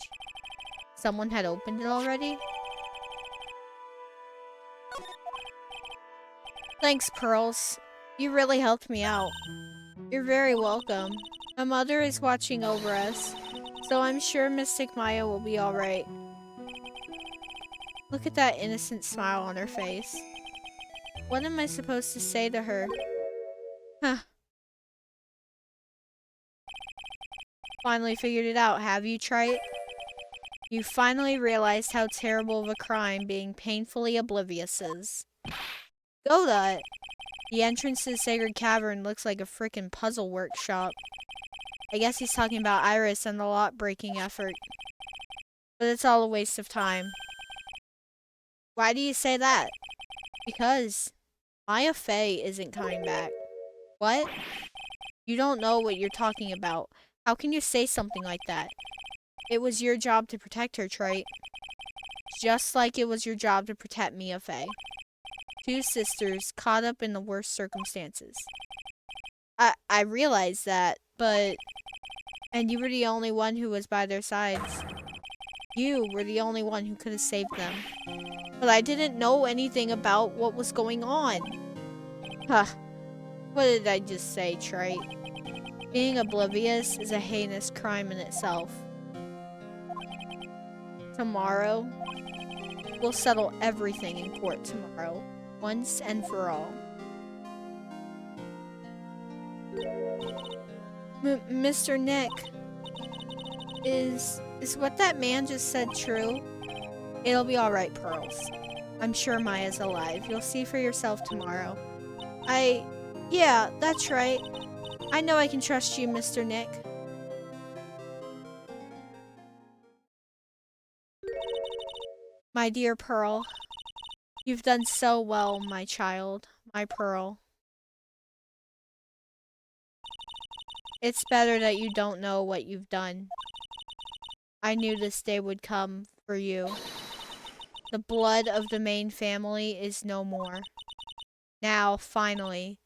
Someone had opened it already? Thanks, Pearls. You really helped me out. You're very welcome. My mother is watching over us, so I'm sure Mystic Maya will be alright. Look at that innocent smile on her face. What am I supposed to say to her? Huh. Finally figured it out, have you, Trite? You finally realized how terrible of a crime being painfully oblivious is. Go that! The entrance to the Sacred Cavern looks like a frickin' puzzle workshop. I guess he's talking about Iris and the lot-breaking effort. But it's all a waste of time. Why do you say that? Because Maya Fey isn't coming back. What? You don't know what you're talking about. How can you say something like that? It was your job to protect her, Trite. Just like it was your job to protect Mia Fey. Two sisters caught up in the worst circumstances. I realize that, but... And you were the only one who was by their sides. You were the only one who could have saved them. But I didn't know anything about what was going on. Huh. What did I just say, Trite? Being oblivious is a heinous crime in itself. Tomorrow, we'll settle everything in court tomorrow. Once and for all. Mr. Nick, is what that man just said true? It'll be alright, Pearls. I'm sure Maya's alive. You'll see for yourself tomorrow. Yeah, that's right. I know I can trust you, Mr. Nick. My dear Pearl, you've done so well, my child, my Pearl. It's better that you don't know what you've done. I knew this day would come for you. The blood of the main family is no more. Now, finally,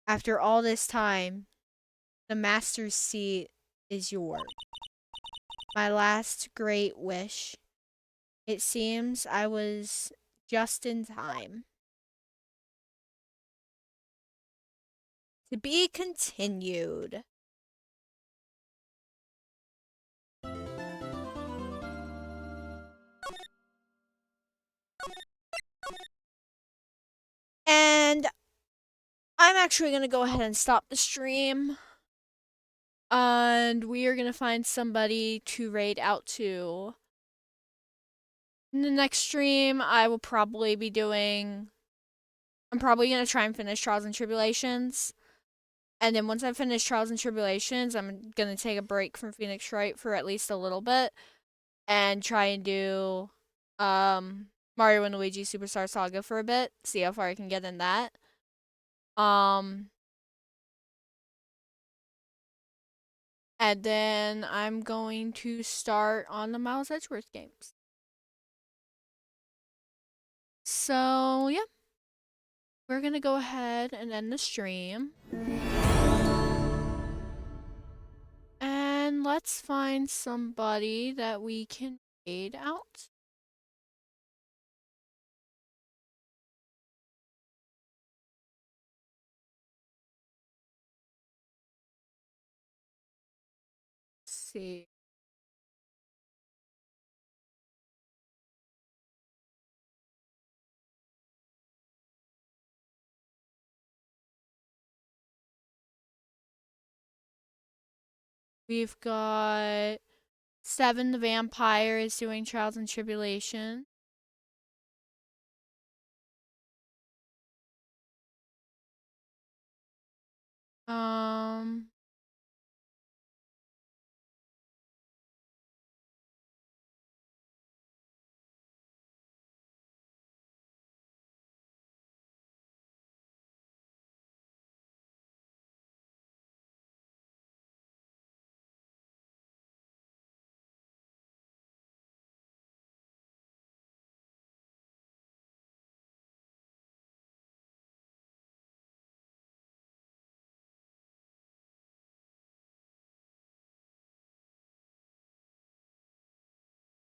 after all this time, the Master's seat is yours. My last great wish. It seems I was just in time. To be continued. And I'm actually going to go ahead and stop the stream. And we are going to find somebody to raid out to. In the next stream, I will probably be doing... I'm probably going to try and finish Trials and Tribulations. And then once I finish Trials and Tribulations, I'm going to take a break from Phoenix Wright for at least a little bit. And try and do Mario and Luigi Superstar Saga for a bit. See how far I can get in that. And then I'm going to start on the Miles Edgeworth games. So, yeah. We're going to go ahead and end the stream. And let's find somebody that we can raid out. Let's see. We've got Seven the Vampire is doing Trials and Tribulation. Um,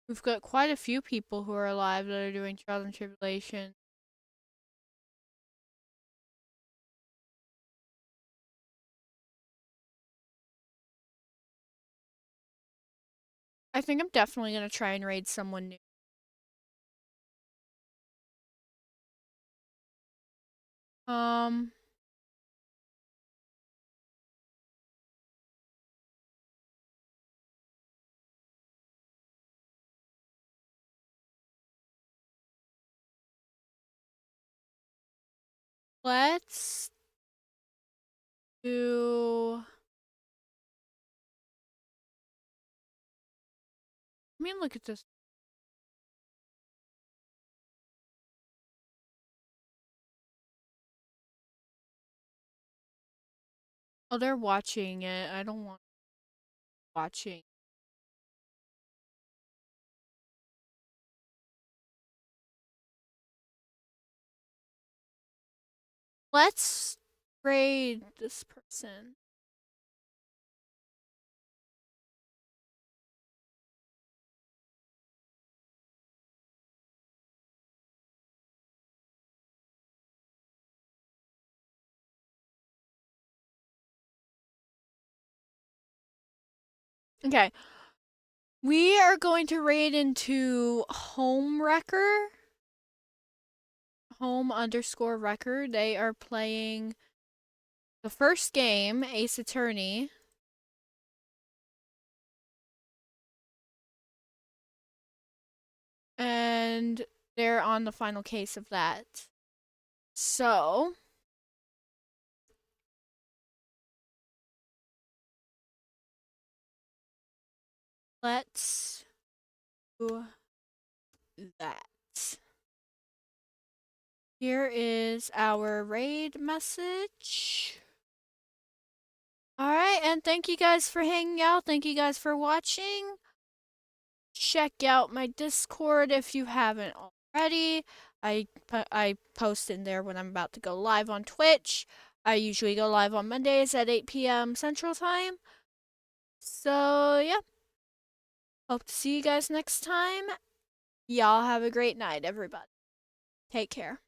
We've got quite a few people who are alive that are doing trials and tribulations. I think I'm definitely gonna try and raid someone new. Um, let's do. I mean, look at this. Oh, they're watching it. I don't want watching. Let's raid this person. Okay. We are going to raid into Home Wrecker. Home underscore Wrecker. They are playing the first game, Ace Attorney. And they're on the final case of that. So, let's do that. Here is our raid message. Alright, and thank you guys for hanging out. Thank you guys for watching. Check out my Discord if you haven't already. I post in there when I'm about to go live on Twitch. I usually go live on Mondays at 8 p.m. Central Time. So, yeah. Hope to see you guys next time. Y'all have a great night, everybody. Take care.